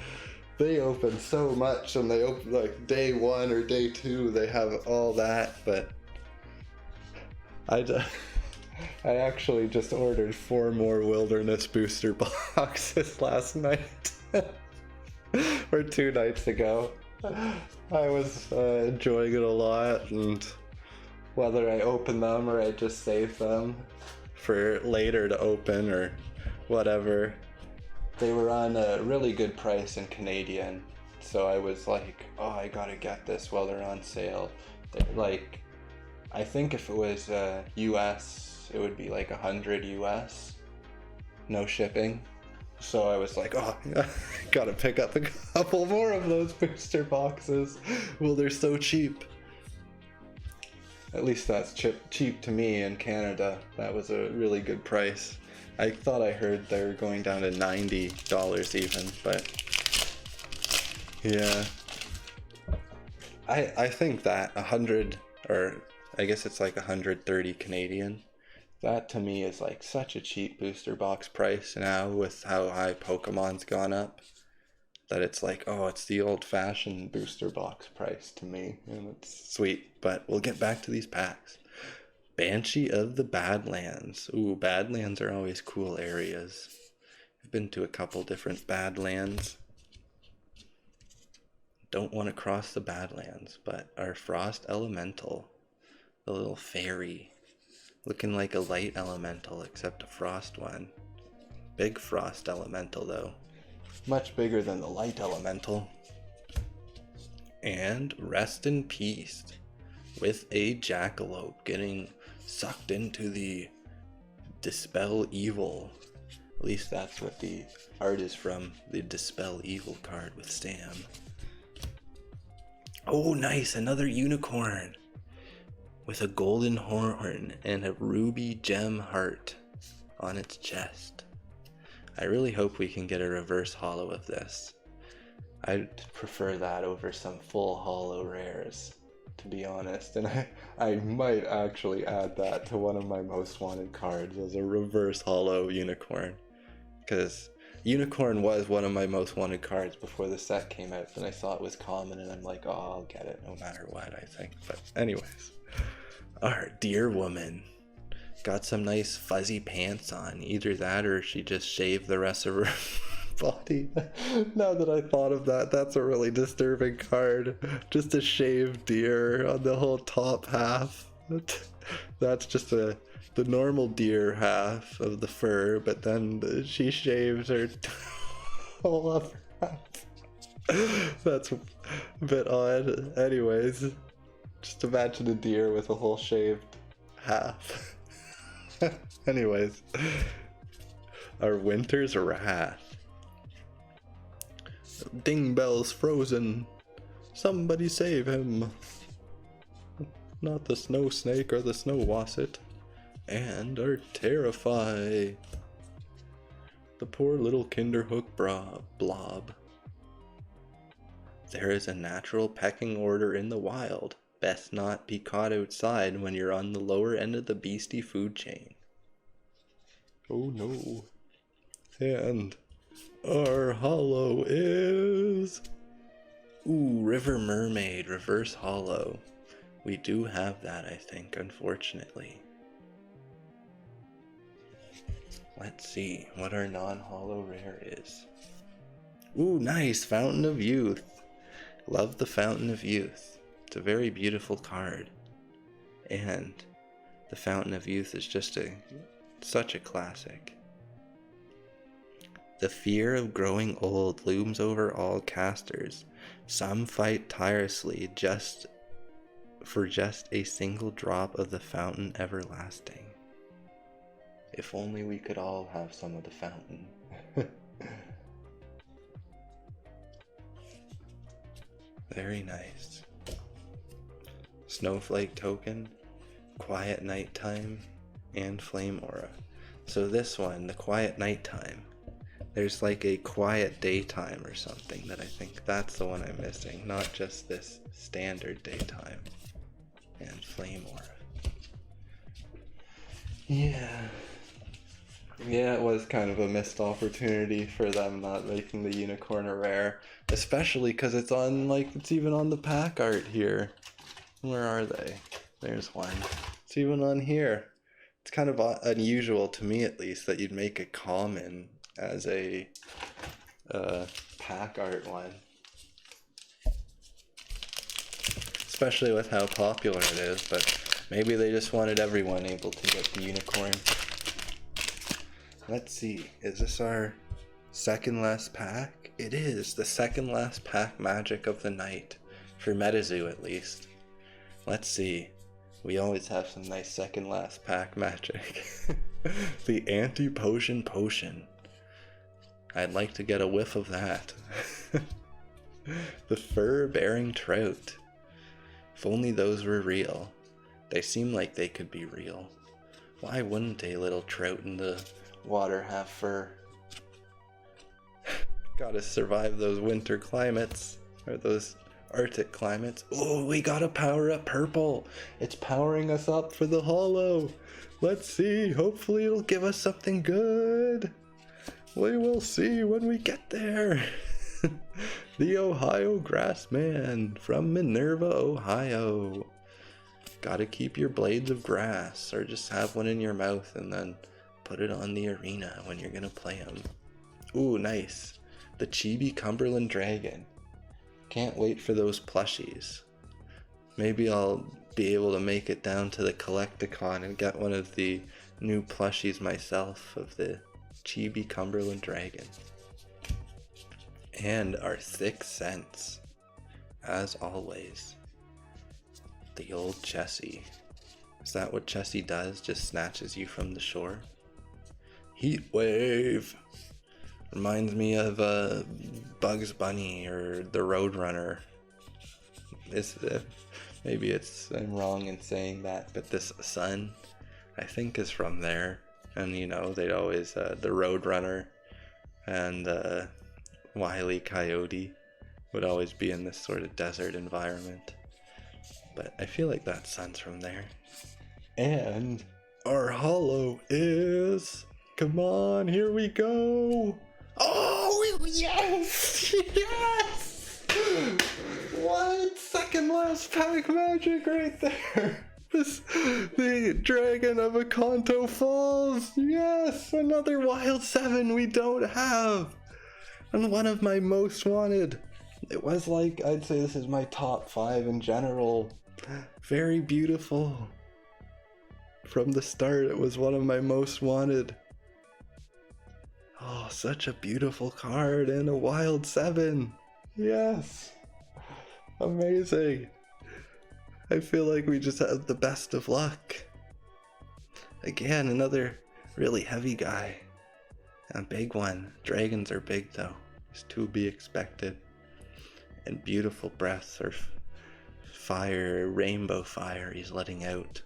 they open so much, and they open like day 1 or day 2 they have all that, but I actually just ordered 4 more wilderness booster boxes last night. Or 2 nights ago. I was enjoying it a lot, and whether I open them or I just save them for later to open or whatever, they were on a really good price in Canadian, so I was like, oh, I gotta get this while they're on sale. Like, I think if it was US, it would be like $100 US, no shipping. So I was like, oh, yeah, gotta pick up a couple more of those booster boxes. Well, they're so cheap. At least that's cheap to me in Canada. That was a really good price. I thought I heard they were going down to $90 even, but yeah. I think that 100, or I guess it's like 130 Canadian. That to me is like such a cheap booster box price now with how high Pokemon's gone up, that it's like, oh, it's the old-fashioned booster box price to me, and it's sweet. But we'll get back to these packs. Banshee of the Badlands. Ooh, Badlands are always cool areas. I've been to a couple different Badlands. Don't want to cross the Badlands, but our Frost Elemental, the little fairy, looking like a light elemental except a frost one. Big Frost Elemental though. Much bigger than the light elemental. And Rest in Peace with a Jackalope getting sucked into the Dispel Evil. At least that's what the art is from, the Dispel Evil card with Sam. Oh, nice, another unicorn with a golden horn and a ruby gem heart on its chest. I really hope we can get a reverse holo of this. I'd prefer that over some full holo rares, to be honest, and I might actually add that to one of my most wanted cards as a reverse holo unicorn, because unicorn was one of my most wanted cards before the set came out, and I saw it was common and I'm like, oh, I'll get it no matter what, I think. But anyways, our deer woman got some nice fuzzy pants on. Either that or she just shaved the rest of her body. Now that I thought of that, that's a really disturbing card. Just a shaved deer on the whole top half. That's just the normal deer half of the fur, but then she shaves her whole upper half. That's a bit odd. Anyways, just imagine a deer with a whole shaved half. Anyways, our Winter's Wrath. Dingbell's frozen. Somebody save him. Not the snow snake or the snow wasset. And our Terrify. The poor little Kinderhook blob. There is a natural pecking order in the wild. Best not be caught outside when you're on the lower end of the beastie food chain. Oh no. And our holo is... Ooh, River Mermaid, reverse holo. We do have that, I think, unfortunately. Let's see what our non-holo rare is. Ooh, nice, Fountain of Youth. Love the Fountain of Youth. It's a very beautiful card. And the Fountain of Youth is just such a classic. The fear of growing old looms over all casters. Some fight tirelessly for just a single drop of the fountain everlasting. If only we could all have some of the fountain. Very nice. Snowflake token, Quiet Nighttime, and Flame Aura. So this one, the Quiet Nighttime, there's like a quiet daytime or something that I think that's the one I'm missing, not just this standard daytime. And Flame Aura. Yeah, it was kind of a missed opportunity for them not making the unicorn a rare, especially because it's on, like, it's even on the pack art here. Where are they? There's one. It's even on here. It's kind of unusual to me, at least, that you'd make a common as a pack art one, especially with how popular it is. But maybe they just wanted everyone able to get the unicorn. Let's see, is this our second last pack? It is the second last pack magic of the night, for MetaZoo at least. Let's see, we always have some nice second last pack magic. The Anti-Potion Potion. I'd like to get a whiff of that. The fur-bearing trout. If only those were real. They seem like they could be real. Why wouldn't a little trout in the water have fur? Gotta survive those winter climates, or those Arctic climates. Oh, we got a power up purple. It's powering us up for the holo. Let's see, hopefully it'll give us something good. We will see when we get there. The Ohio Grassman from Minerva, Ohio. Gotta keep your blades of grass, or just have one in your mouth and then put it on the arena when you're gonna play them. Ooh, nice. The Chibi Cumberland Dragon. Can't wait for those plushies. Maybe I'll be able to make it down to the Collecticon and get one of the new plushies myself of the Chibi Cumberland Dragon. And our 6th sense, as always. The old Chessie. Is that what Chessie does? Just snatches you from the shore? Heat wave. Reminds me of Bugs Bunny or the Roadrunner. Maybe I'm wrong in saying that, but this sun, I think, is from there. And you know, they'd always the Roadrunner and Wile E. Coyote would always be in this sort of desert environment. But I feel like that sun's from there. And our holo is... Come on, here we go! Oh, yes! Yes! What? Second last pack magic right there! The Dragon of Akanto Falls! Yes! Another Wild 7 we don't have! And one of my most wanted. It was like, I'd say this is my top 5 in general. Very beautiful. From the start, it was one of my most wanted. Oh, such a beautiful card and a Wild 7. Yes. Amazing. I feel like we just had the best of luck. Again, another really heavy guy. A big one. Dragons are big though. It's to be expected. And beautiful breaths or fire, rainbow fire he's letting out.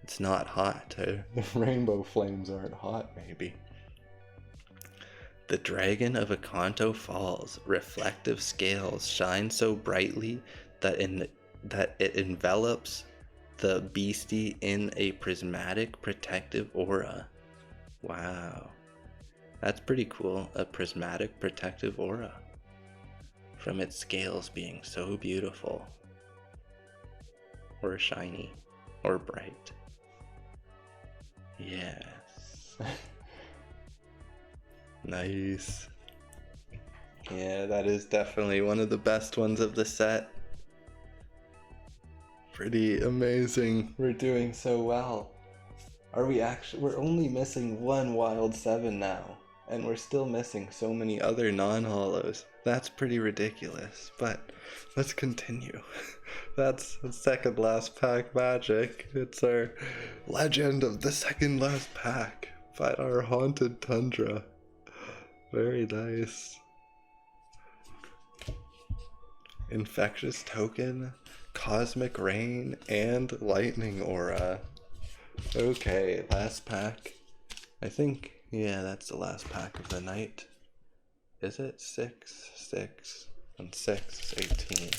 It's not hot. The rainbow flames aren't hot, maybe. The Dragon of Akanto Falls. Reflective scales shine so brightly that it envelops the beastie in a prismatic protective aura. Wow. That's pretty cool. A prismatic protective aura. From its scales being so beautiful. Or shiny. Or bright. Yes. Nice. Yeah, that is definitely one of the best ones of the set. Pretty amazing. We're doing so well. We're only missing one Wild 7 now. And we're still missing so many other non-holos. That's pretty ridiculous. But let's continue. That's the second last pack magic. It's our legend of the second last pack by our haunted tundra. Very nice. Infectious token, cosmic rain, and lightning aura. Okay, last pack. I think, yeah, that's the last pack of the night. Is it? 6, 6, and 6 is 18.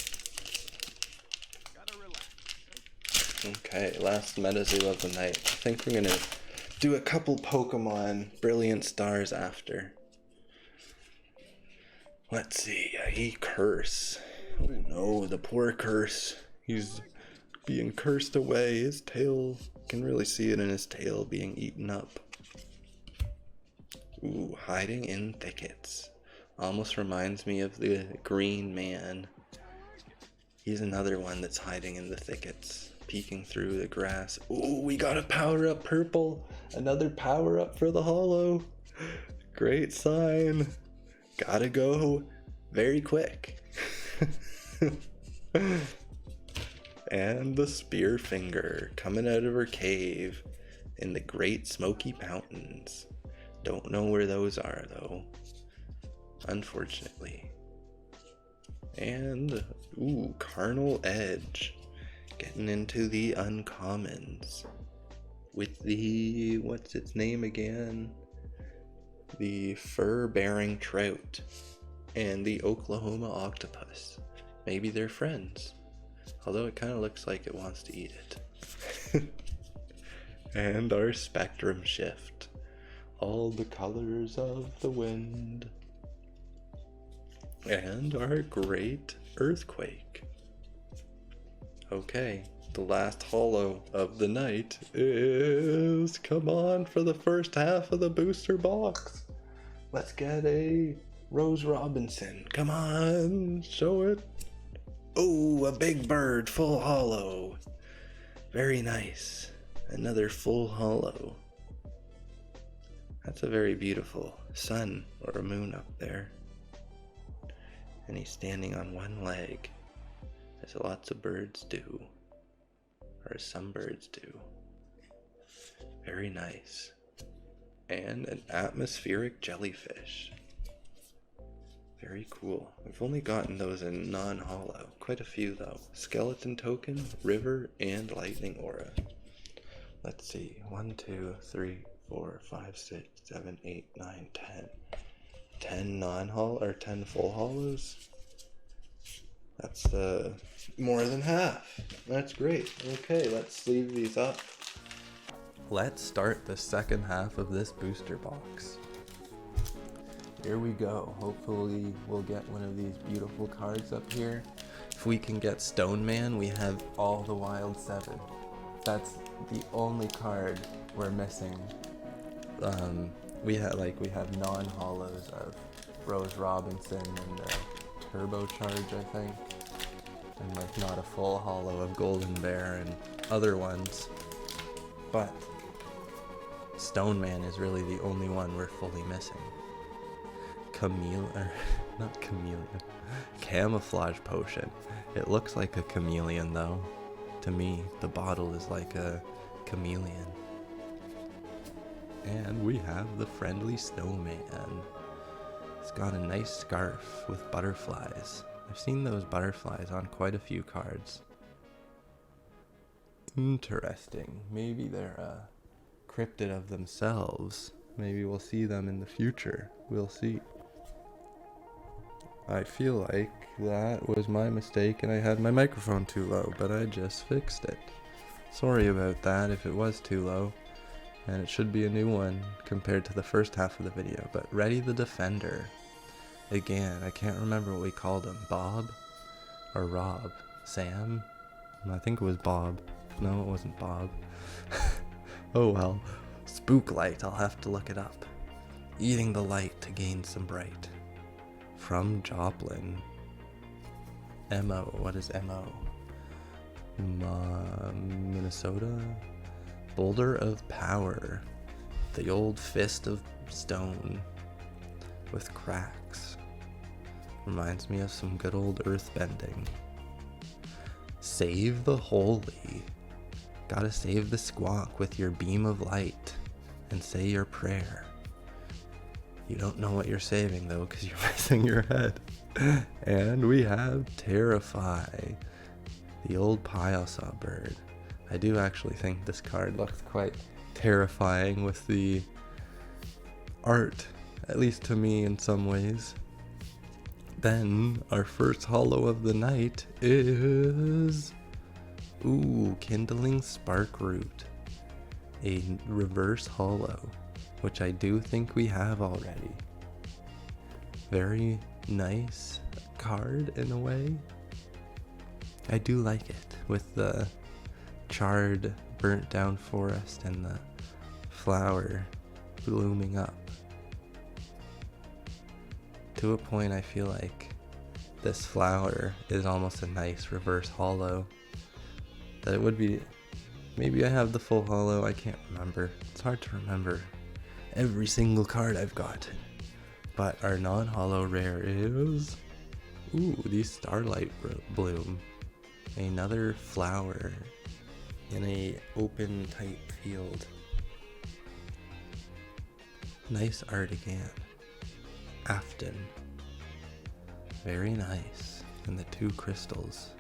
Okay, last MetaZoo of the night. I think we're gonna do a couple Pokemon Brilliant Stars after. Let's see, a curse. Oh no, the poor curse. He's being cursed away. His tail, you can really see it in his tail being eaten up. Ooh, hiding in thickets. Almost reminds me of the green man. He's another one that's hiding in the thickets, peeking through the grass. Ooh, we got a power up purple. Another power up for the holo. Great sign. Gotta go very quick. And the spear finger coming out of her cave in the Great Smoky Mountains. Don't know where those are though. unfortunately. And, ooh, Carnal Edge. Getting into the uncommons. With the, what's its name again? The fur-bearing trout. And the Oklahoma octopus. Maybe they're friends. Although it kind of looks like it wants to eat it. And our spectrum shift. All the colors of the wind. And our great earthquake. Okay, the last holo of the night is, come on, for the first half of the booster box. Let's get a Rose Robinson. Come on, show it. Oh, a big bird, full holo. Very nice. Another full holo. That's a very beautiful sun or a moon up there. And he's standing on one leg, as lots of birds do, or some birds do. Very nice. And an atmospheric jellyfish. Very cool. We've only gotten those in non-holo. Quite a few though. Skeleton token, river, and lightning aura. Let's see. 1, 2, 3, 4, 5, 6, 7, 8, 9, 10. 10 non-holo or 10 full holos. That's more than half. That's great. Okay, let's sleeve these up. Let's start the second half of this booster box. Here we go. Hopefully we'll get one of these beautiful cards up here. If we can get Stone Man, we have all the Wild 7. That's the only card we're missing. We have non-holos of Rose Robinson and Turbocharge, I think. And like not a full holo of Golden Bear and other ones. But Stone Man is really the only one we're fully missing. Camouflage potion. It looks like a chameleon though. To me, the bottle is like a chameleon. And we have the friendly snowman. It's got a nice scarf with butterflies. I've seen those butterflies on quite a few cards. Interesting. Maybe they're a cryptid of themselves. Maybe we'll see them in the future. We'll see. I feel like that was my mistake and I had my microphone too low, but I just fixed it. Sorry about that if it was too low. And it should be a new one compared to the first half of the video. But Reddy the Defender. Again, I can't remember what we called him. Bob? Or Rob? Sam? I think it was Bob. No, it wasn't Bob. Oh well. Spook light, I'll have to look it up. Eating the light to gain some bright. From Joplin. M.O. What is M.O.? Minnesota? Boulder of Power. The old fist of stone. With cracks. Reminds me of some good old earthbending. Save the holy. Gotta save the squawk with your beam of light. And say your prayer. You don't know what you're saving though, because you're missing your head. And we have Terrify. The old Pile-Saw bird. I do actually think this card looks quite terrifying with the art, at least to me in some ways. Then our first holo of the night is, ooh, Kindling Spark Root, a reverse holo, which I do think we have already. Very nice card in a way. I do like it with the charred, burnt down forest and the flower blooming up. To a point, I feel like this flower is almost a nice reverse holo. That it would be, maybe I have the full holo, I can't remember. It's hard to remember every single card I've gotten. But our non-holo rare is, ooh, the Starlight Bloom. Another flower in a open type field. Nice art again. Afton. Very nice. And the two crystals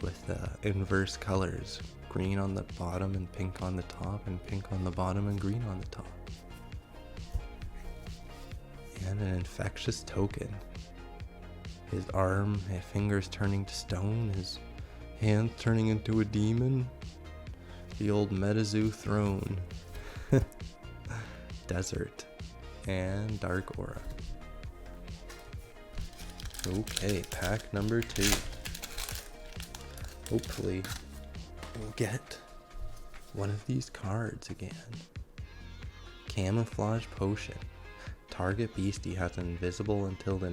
with inverse colors. Green on the bottom and pink on the top, and pink on the bottom and green on the top. And an infectious token. His arm, his fingers turning to stone, his hands turning into a demon. The old MetaZoo throne. Desert. And dark aura. Okay, pack number 2. Hopefully we'll get one of these cards again. Camouflage potion. Target beastie has invisible until the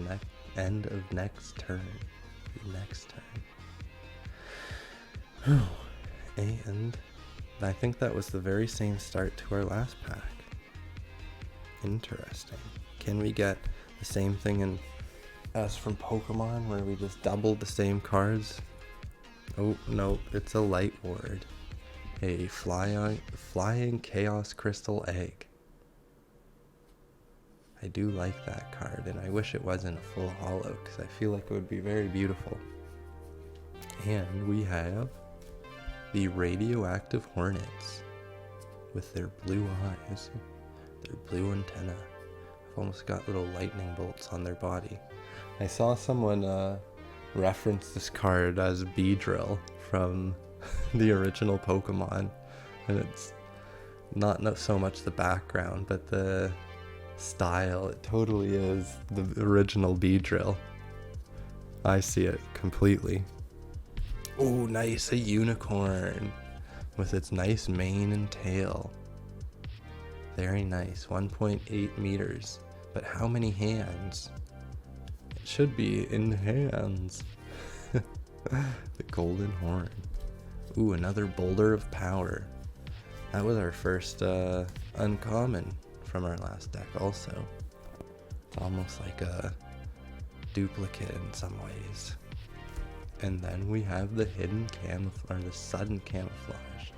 end of next turn. And I think that was the very same start to our last pack. Interesting. Can we get the same thing as from Pokemon, where we just doubled the same cards? Oh, no, it's a light ward. A flying chaos crystal egg. I do like that card, and I wish it wasn't a full holo, because I feel like it would be very beautiful. And we have the radioactive hornets with their blue eyes, their blue antenna. I've almost got little lightning bolts on their body. I saw someone reference this card as Beedrill from the original Pokemon, and it's not so much the background, but the style. It totally is the original Beedrill. I see it completely. Oh, nice, a unicorn with its nice mane and tail. Very nice, 1.8 meters. But how many hands? It should be in hands. The golden horn. Ooh, another boulder of power. That was our first uncommon from our last deck also. It's almost like a duplicate in some ways. And then we have the hidden camouflage, or the sudden camouflage.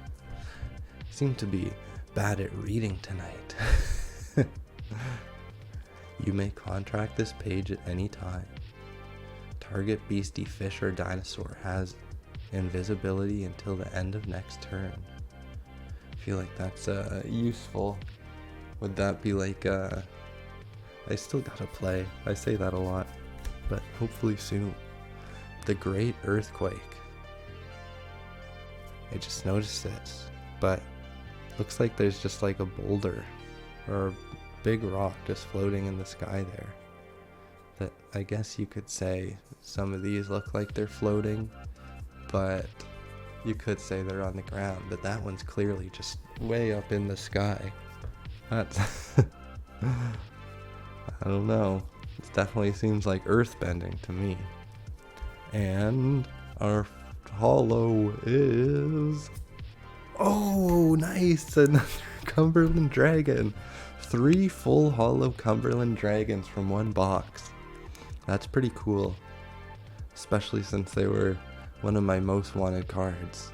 Seem to be bad at reading tonight. You may contract this page at any time. Target beastie, fish, or dinosaur has invisibility until the end of next turn. I feel like that's useful. Would that be like I still gotta play. I say that a lot, but hopefully soon. The Great Earthquake. I just noticed this, but looks like there's just like a boulder or a big rock just floating in the sky there. That I guess you could say some of these look like they're floating, but you could say they're on the ground, but that one's clearly just way up in the sky. That's I don't know. It definitely seems like earthbending to me. And our holo is... Oh, nice! Another Cumberland Dragon. 3 full holo Cumberland Dragons from one box. That's pretty cool. Especially since they were one of my most wanted cards.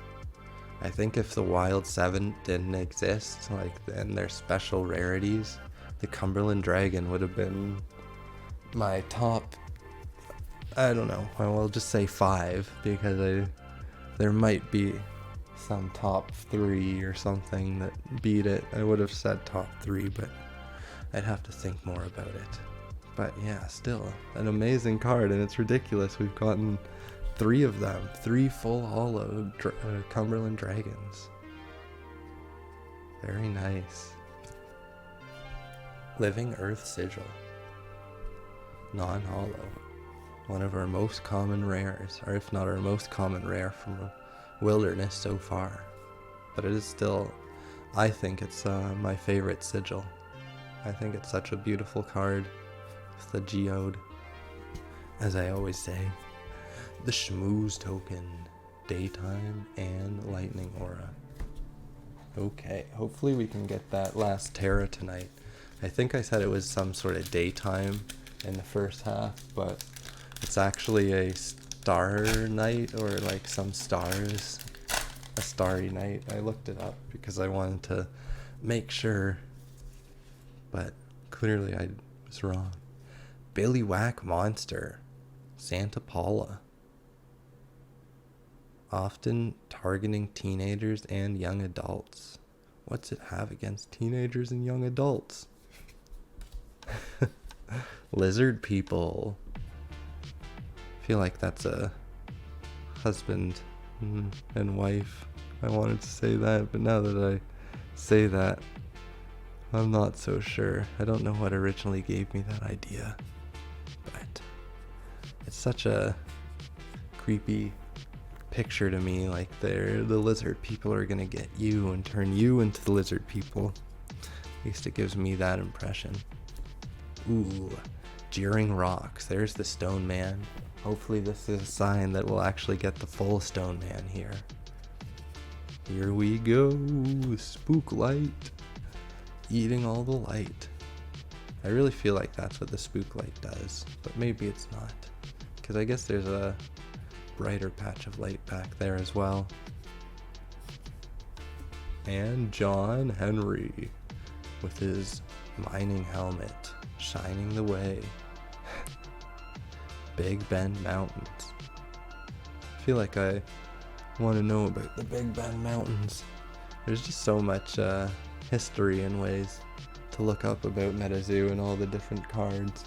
I think if the Wild 7 didn't exist, like, and their special rarities, the Cumberland Dragon would have been my top... I don't know. I'll just say 5 because there might be some top 3 or something that beat it. I would have said top 3, but I'd have to think more about it. But yeah, still an amazing card, and it's ridiculous. We've gotten 3 of them, 3 full holo Cumberland Dragons. Very nice. Living Earth Sigil. Non-holo. One of our most common rares, or if not our most common rare from Wilderness so far. But it is still, I think it's my favorite sigil. I think it's such a beautiful card with the geode. As I always say, the schmooze token, daytime and lightning aura. Okay, hopefully we can get that last Terra tonight. I think I said it was some sort of daytime in the first half, but it's actually a star night, or like some stars, a starry night. I looked it up because I wanted to make sure, but clearly I was wrong. Billy Whack Monster. Santa Paula. Often targeting teenagers and young adults. What's it have against teenagers and young adults? Lizard people. I feel like that's a husband and wife. I wanted to say that, but now that I say that, I'm not so sure. I don't know what originally gave me that idea, but it's such a creepy picture to me, like the lizard people are gonna get you and turn you into the lizard people. At least it gives me that impression. Ooh, jeering rocks. There's the stone man. Hopefully this is a sign that we'll actually get the full stone man here. Here we go, spook light. Eating all the light. I really feel like that's what the spook light does, but maybe it's not, because I guess there's a brighter patch of light back there as well. And John Henry with his mining helmet shining the way. Big Bend Mountains. I feel like I want to know about the Big Bend Mountains. There's just so much history and ways to look up about MetaZoo and all the different cards.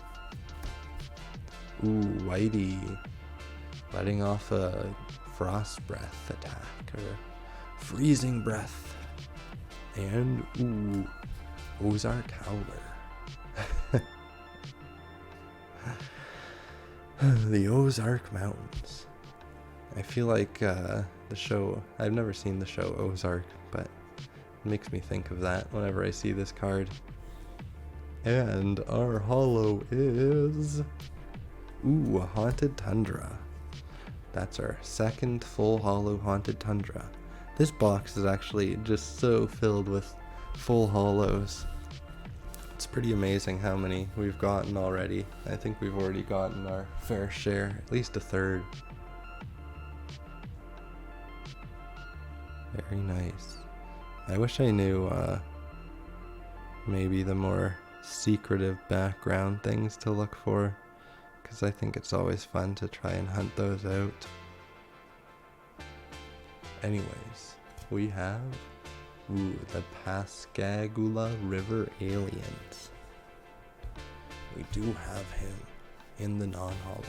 Ooh, Whitey letting off a frost breath attack or freezing breath. And ooh, Ozark Howler. The Ozark Mountains. I feel like the show, I've never seen the show Ozark, but it makes me think of that whenever I see this card. And our holo is, ooh, a Haunted Tundra. That's our second full holo Haunted Tundra. This box is actually just so filled with full holos. It's pretty amazing how many we've gotten already. I think we've already gotten our fair share, at least a third. Very nice. I wish I knew maybe the more secretive background things to look for, because I think it's always fun to try and hunt those out. Anyways, we have the Pascagoula River Aliens. We do have him in the non-holo.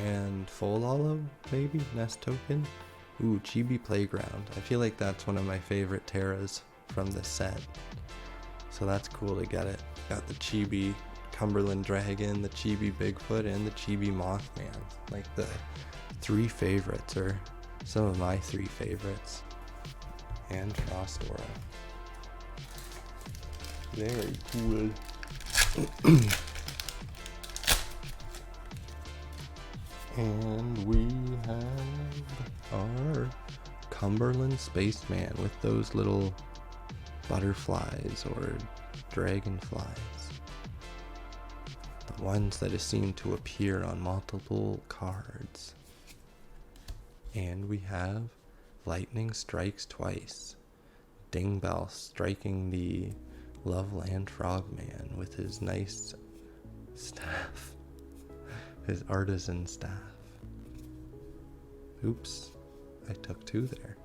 And full holo, maybe? Nest token? Ooh, Chibi Playground. I feel like that's one of my favorite Terras from this set. So that's cool to get it. Got the Chibi Cumberland Dragon, the Chibi Bigfoot, and the Chibi Mothman. Like the three favorites, or some of my three favorites. And Frostora. Very cool. And we have our Cumberland Spaceman with those little butterflies or dragonflies. The ones that seem to appear on multiple cards. And we have Lightning Strikes Twice. Dingbell striking the Loveland Frogman with his nice staff. His artisan staff. Oops, I took two there.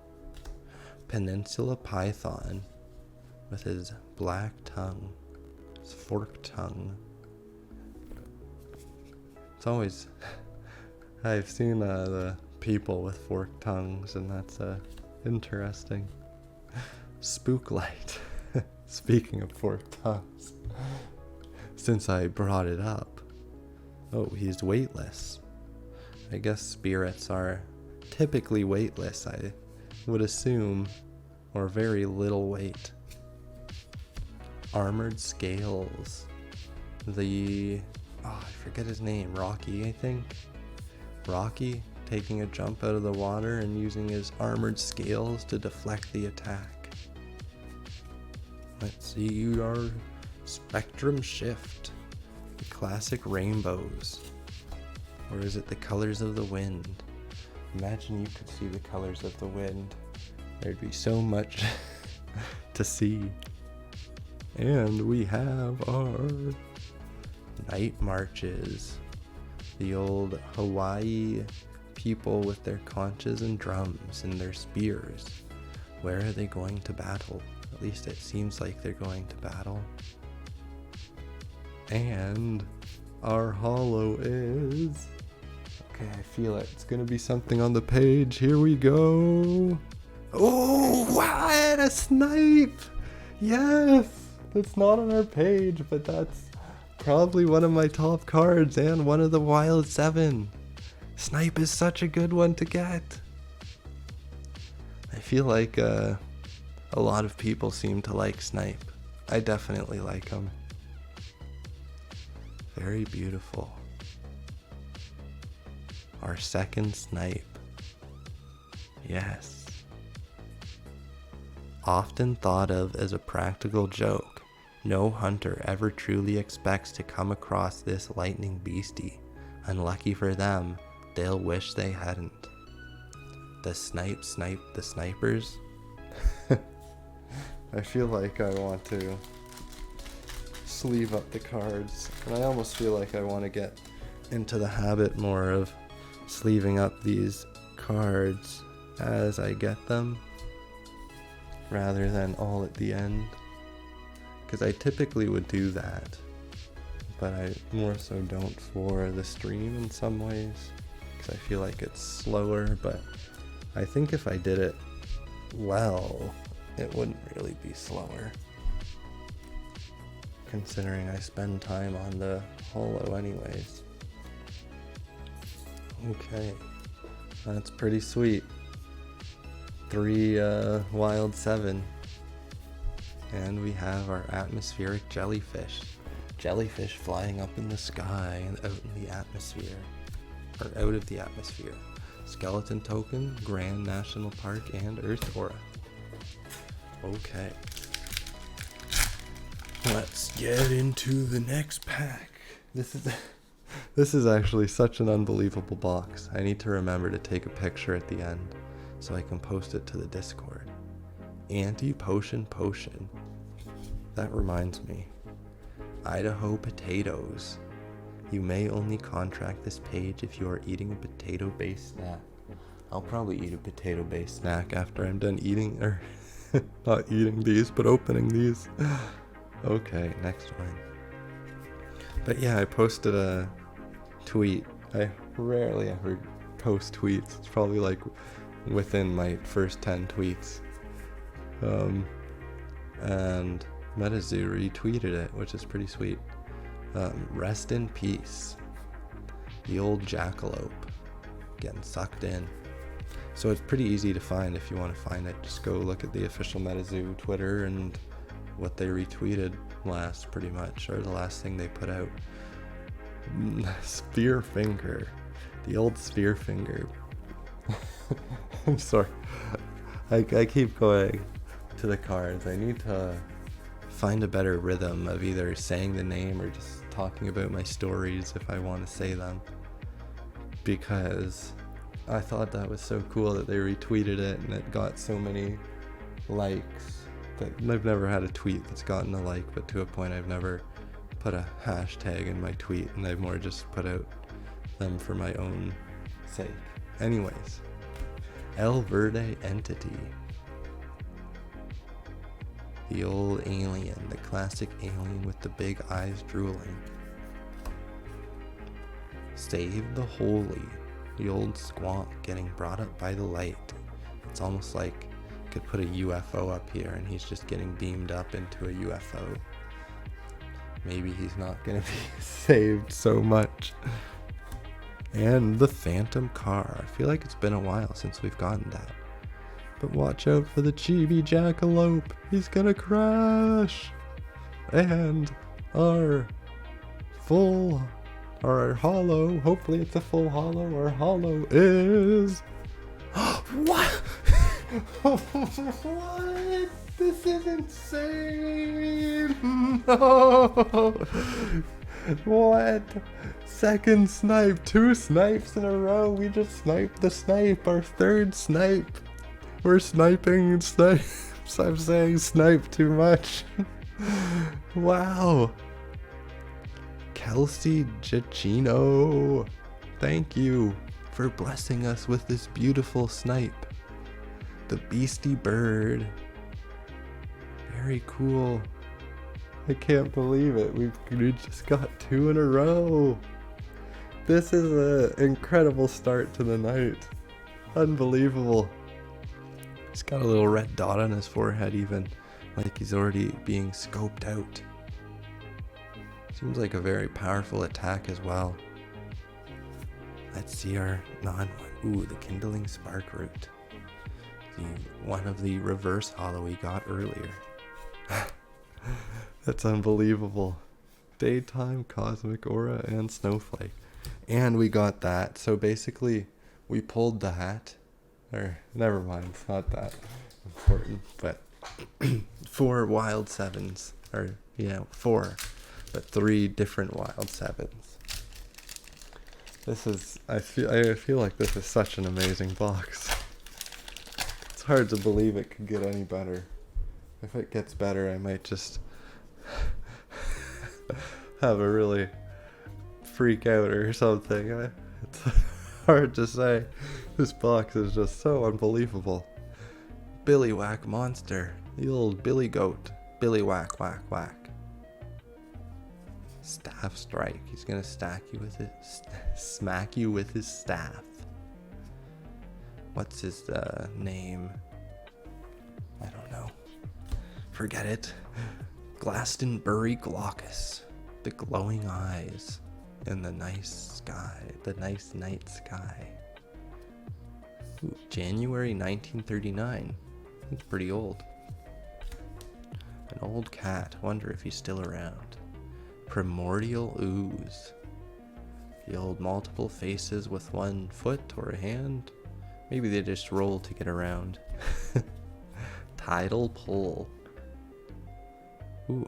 Peninsula Python with his black tongue, his forked tongue. It's always, I've seen the people with forked tongues, and that's interesting. Spooklight. Speaking of forked tongues, since I brought it up, oh, he's weightless. I guess spirits are typically weightless, I would assume, or very little weight. Armored Scales. I forget his name, Rocky, I think. Rocky taking a jump out of the water and using his armored scales to deflect the attack. Let's see our Spectrum Shift. The classic rainbows. Or is it the colors of the wind? Imagine you could see the colors of the wind. There'd be so much to see. And we have our Night Marches. The old Hawaii people with their conches and drums and their spears. Where are they going to battle? At least it seems like they're going to battle. And our holo is... Okay, I feel it. It's gonna be something on the page. Here we go. Oh, what a snipe! Yes! That's not on our page, but that's probably one of my top cards and one of the Wild 7. Snipe is such a good one to get. I feel like a lot of people seem to like Snipe. I definitely like him. Very beautiful. Our second Snipe. Yes. Often thought of as a practical joke, no hunter ever truly expects to come across this lightning beastie. Unlucky for them, they'll wish they hadn't. The snipe the snipers. I feel like I want to sleeve up the cards, and I almost feel like I want to get into the habit more of sleeving up these cards as I get them, rather than all at the end, because I typically would do that, but I more so don't for the stream in some ways, because I feel like it's slower. But I think if I did it well, it wouldn't really be slower, considering I spend time on the holo anyways. Okay, that's pretty sweet. 3 Wild 7. And we have our atmospheric jellyfish. Jellyfish flying up in the sky and out in the atmosphere. Or out of the atmosphere. Skeleton token, Grand National Park, and Earth Aura. Okay. Let's get into the next pack. This is actually such an unbelievable box. I need to remember to take a picture at the end so I can post it to the Discord. Anti-potion potion. That reminds me. Idaho potatoes. You may only contract this page if you are eating a potato-based snack. I'll probably eat a potato-based snack after I'm done eating, or not eating these, but opening these. Okay, next one. But yeah, I posted a tweet. I rarely ever post tweets. It's probably like within my first 10 tweets. And MetaZoo retweeted it, which is pretty sweet. Rest in peace. The old jackalope getting sucked in. So it's pretty easy to find if you want to find it. Just go look at the official MetaZoo Twitter and what they retweeted last, pretty much, or the last thing they put out. Spear finger. The old spear finger. I'm sorry. I keep going to the cards. I need to find a better rhythm of either saying the name or just talking about my stories if I want to say them, because I thought that was so cool that they retweeted it and it got so many likes. That I've never had a tweet that's gotten a like, but to a point I've never put a hashtag in my tweet, and I've more just put out them for my own sake. Anyways, El Verde entity. The old alien, the classic alien with the big eyes drooling. Save the holy, the old squonk getting brought up by the light. It's almost like you could put a UFO up here and he's just getting beamed up into a UFO. Maybe he's not gonna be saved so much. And the phantom car. I feel like it's been a while since we've gotten that. But watch out for the chibi jackalope. He's gonna crash. And our holo, hopefully it's a full holo. Our holo is... What? What? This is insane. No. What? Second snipe. 2 snipes in a row. We just sniped the snipe. Our third snipe. We're sniping snipes. I'm saying snipe too much. Wow. Kelsey Giacchino. thank you for blessing us with this beautiful snipe. The beastie bird. Very cool. I can't believe it. We just got 2 in a row. This is an incredible start to the night. Unbelievable. He's got a little red dot on his forehead even, like he's already being scoped out. Seems like a very powerful attack as well. Let's see our non-one. Ooh, the kindling spark root. One of the reverse hollow we got earlier. That's unbelievable. Daytime, cosmic aura, and snowflake. And we got that. So basically, we pulled the hat. Or, never mind, it's not that important. But 4 wild 7s. Or, yeah, 4. But 3 different wild 7s. This is, I feel like this is such an amazing box. It's hard to believe it could get any better. If it gets better, I might just have a really freak out or something. It's hard to say. This box is just so unbelievable. Billy Whack Monster. The old Billy Goat. Billy Whack, whack, whack. Staff Strike. He's gonna smack you with his staff. What's his name? I don't know. Forget it. Glastonbury Glaucus. The glowing eyes in the nice sky. The nice night sky. Ooh, January 1939. That's pretty old. An old cat. Wonder if he's still around. Primordial Ooze. The old multiple faces with 1 foot or a hand. Maybe they just roll to get around. Tidal Pull. Ooh,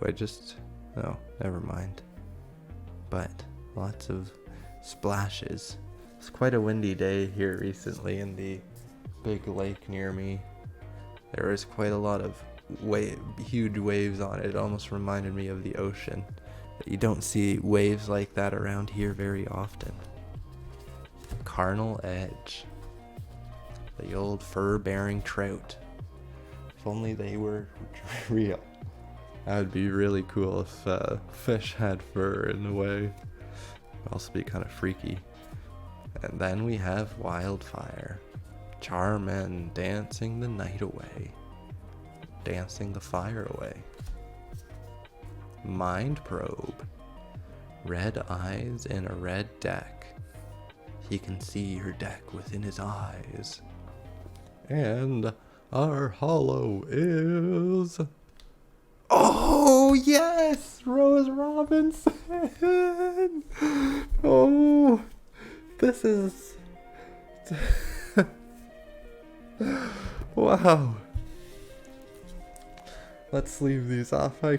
oh, never mind. But lots of splashes. It's quite a windy day here recently in the big lake near me. There was quite a lot of huge waves on it. It almost reminded me of the ocean. But you don't see waves like that around here very often. Carnal Edge. The old fur-bearing trout. If only they were real. That would be really cool if fish had fur in a way. It would also be kind of freaky. And then we have Wildfire. Charmen dancing the night away. Dancing the fire away. Mind Probe. Red eyes in a red deck. He can see your deck within his eyes. And our hollow is... Oh, yes! Rose Robinson! Oh, this is... Wow. Let's leave these off. I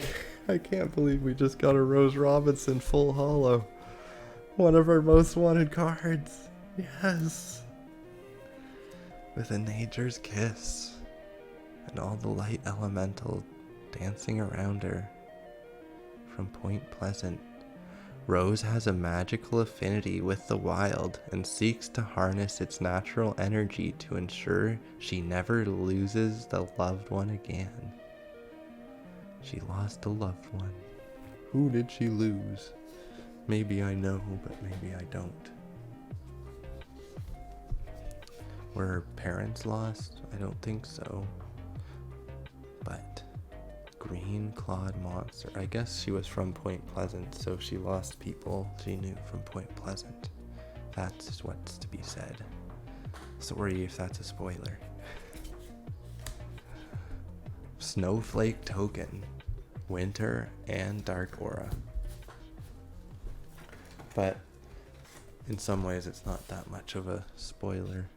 can't believe we just got a Rose Robinson full hollow. One of our most wanted cards. Yes. With a nature's kiss. And all the light elemental dancing around her. From Point Pleasant. Rose has a magical affinity with the wild and seeks to harness its natural energy to ensure she never loses the loved one again. She lost a loved one. Who did she lose? Maybe I know, but maybe I don't. Were her parents lost? I don't think so. But green clawed monster. I guess she was from Point Pleasant, so she lost people she knew from Point Pleasant. That's what's to be said. Sorry if that's a spoiler. Snowflake Token. Winter and Dark Aura. But in some ways it's not that much of a spoiler.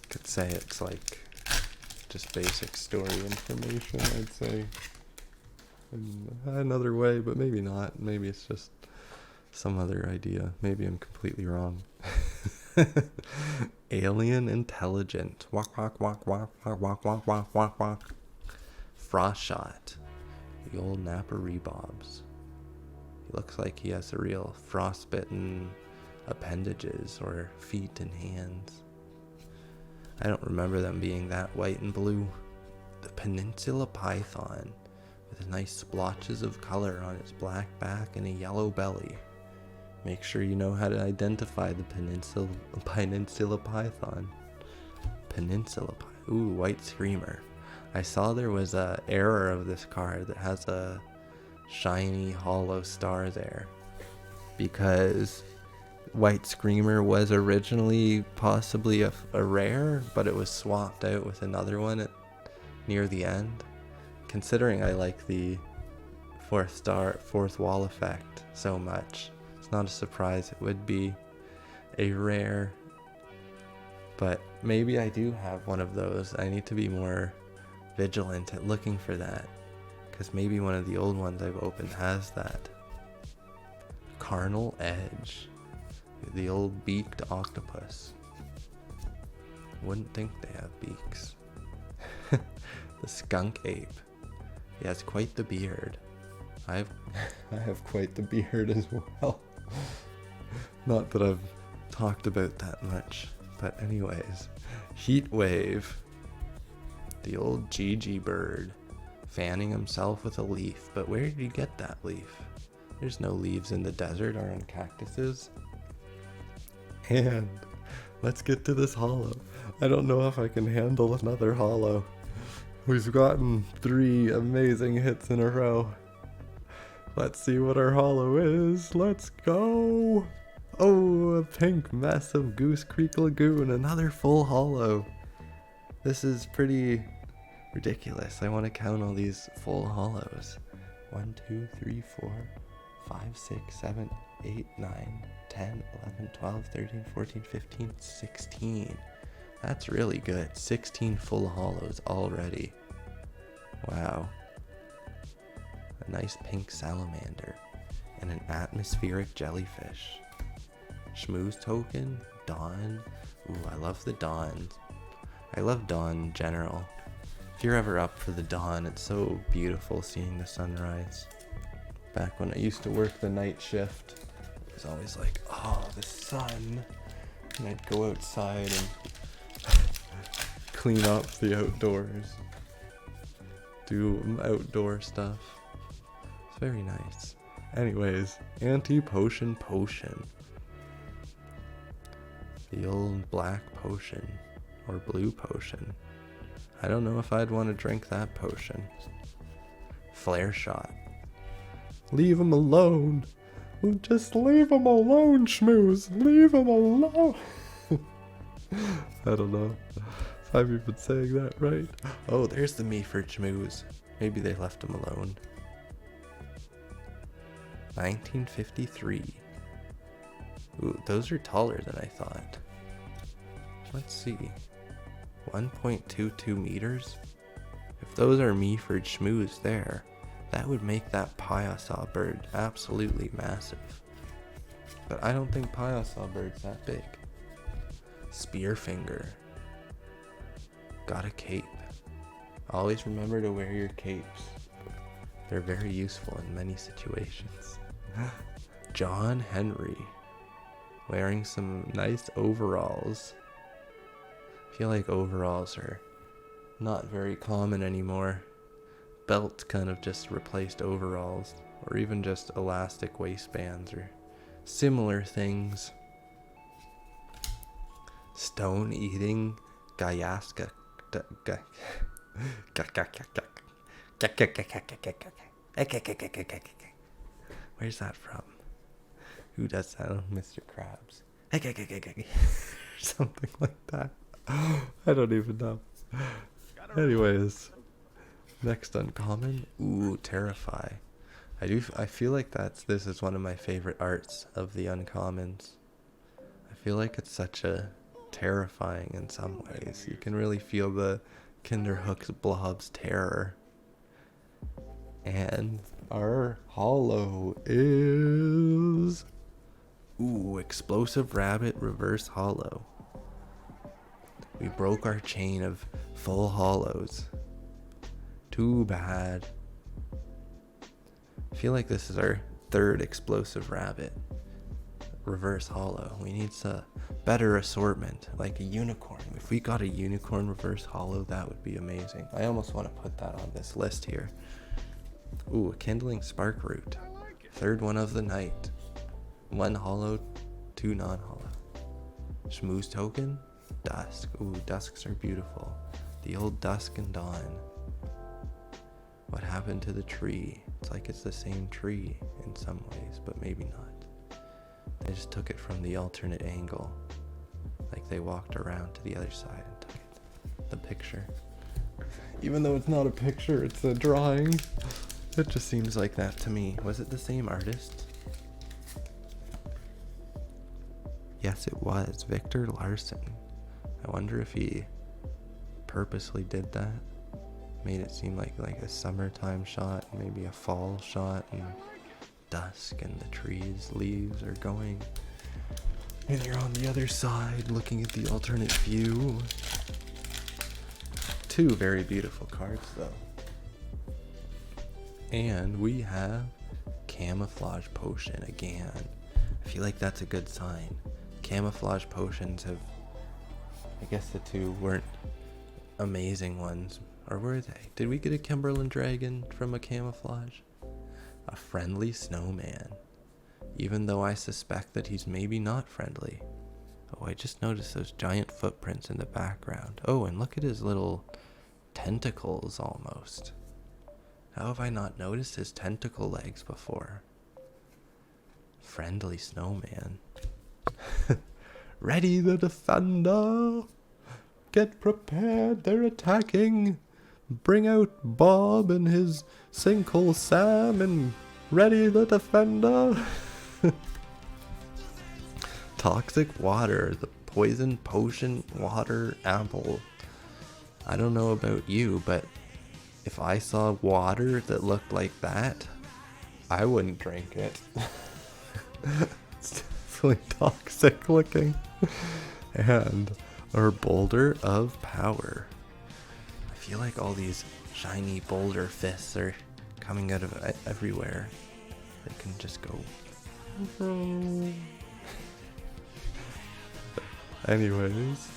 Could say it's like just basic story information, I'd say. In another way, but maybe not. Maybe it's just some other idea. Maybe I'm completely wrong. Alien Intelligent. Walk, walk, walk, walk, walk, walk, walk, walk, walk, walk. Frost Shot. The old Napa Rebobs. He looks like he has a real frostbitten appendages or feet and hands. I don't remember them being that white and blue. The peninsula python, with nice splotches of color on its black back and a yellow belly. Make sure you know how to identify the peninsula python. Ooh, white screamer. I saw there was a error of this card that has a shiny hollow star there, because white screamer was originally possibly a rare, but it was swapped out with another one near the end. Considering I like the fourth wall effect so much, it's not a surprise it would be a rare. But maybe I do have one of those. I need to be more vigilant at looking for that, because maybe one of the old ones I've opened has that. Carnal Edge, the old beaked octopus. Wouldn't think they have beaks. The skunk ape. He has quite the beard. I have quite the beard as well. Not that I've talked about that much, but anyways. Heat wave. The old Gigi bird, fanning himself with a leaf. But where did you get that leaf? There's no leaves in the desert or on cactuses. And let's get to this hollow. I don't know if I can handle another hollow. We've gotten 3 amazing hits in a row. Let's see what our hollow is. Let's go. Oh, a pink mess of Goose Creek Lagoon. Another full hollow. This is pretty ridiculous. I want to count all these full hollows. 1, 2, 3, 4, 5, 6, 7, 8, 9, 10, 11, 12, 13, 14, 15, 16. That's really good. 16 full hollows already. Wow. A nice pink salamander and an atmospheric jellyfish. Schmooze token, dawn. Ooh, I love the dawn. I love dawn in general. If you're ever up for the dawn, it's so beautiful seeing the sunrise. Back when I used to work the night shift, it was always like, oh, the sun. And I'd go outside and clean up the outdoors. Do outdoor stuff. It's very nice. Anyways, anti-potion potion. The old black potion. Or blue potion. I don't know if I'd want to drink that potion. Flare shot. Leave him alone. Just leave him alone, Schmooze. Leave him alone. I don't know if I've even saying that right. Oh, there's the Meaford Schmooze. Maybe they left him alone. 1953. Ooh, those are taller than I thought. Let's see. 1.22 meters? If those are Meaford Schmooze there, that would make that Piasaw bird absolutely massive. But I don't think Piasaw bird's that big. Spearfinger. Got a cape. Always remember to wear your capes. They're very useful in many situations. John Henry. Wearing some nice overalls. I feel like overalls are not very common anymore. Belts kind of just replaced overalls, or even just elastic waistbands or similar things. Stone eating Gayaska. Where's that from? Who does that? Oh, Mr. Krabs. Something like that. I don't even know. Anyways, next uncommon. Ooh, Terrify. I feel like this is one of my favorite arts of the uncommons. I feel like it's such a terrifying in some ways. You can really feel the Kinderhook's blob's terror. And our hollow is... Ooh, Explosive Rabbit Reverse Hollow. We broke our chain of full hollows. Too bad. I feel like this is our third Explosive Rabbit. reverse hollow. We need a better assortment, like a unicorn. If we got a unicorn reverse hollow, that would be amazing. I almost want to put that on this list here. Ooh, a kindling spark root. Third one of the night. 1 hollow, 2 non-hollow. Schmooze token, dusk. Ooh, dusks are beautiful. The old dusk and dawn. What happened to the tree? It's like it's the same tree in some ways, but maybe not. They just took it from the alternate angle. Like they walked around to the other side and took it. The picture. Even though it's not a picture, it's a drawing. It just seems like that to me. Was it the same artist? Yes, it was. Victor Larson. I wonder if he purposely did that. Made it seem like a summertime shot, maybe a fall shot, and dusk, and the trees, leaves are going. And you're on the other side looking at the alternate view. 2 very beautiful cards, though. And we have Camouflage Potion again. I feel like that's a good sign. Camouflage Potions have... I guess the 2 weren't amazing ones. Or were they? Did we get a Kimberlin Dragon from a camouflage? A friendly snowman. Even though I suspect that he's maybe not friendly. Oh, I just noticed those giant footprints in the background. Oh, and look at his little tentacles almost. How have I not noticed his tentacle legs before? Friendly snowman. Ready the defender! Get prepared, they're attacking! Bring out Bob and his sinkhole Sam and ready the defender! Toxic water, the poison potion water apple. I don't know about you, but if I saw water that looked like that, I wouldn't drink it. It's definitely toxic looking. And our boulder of power. I feel like all these shiny boulder fists are coming out of everywhere. They can just go. Anyways,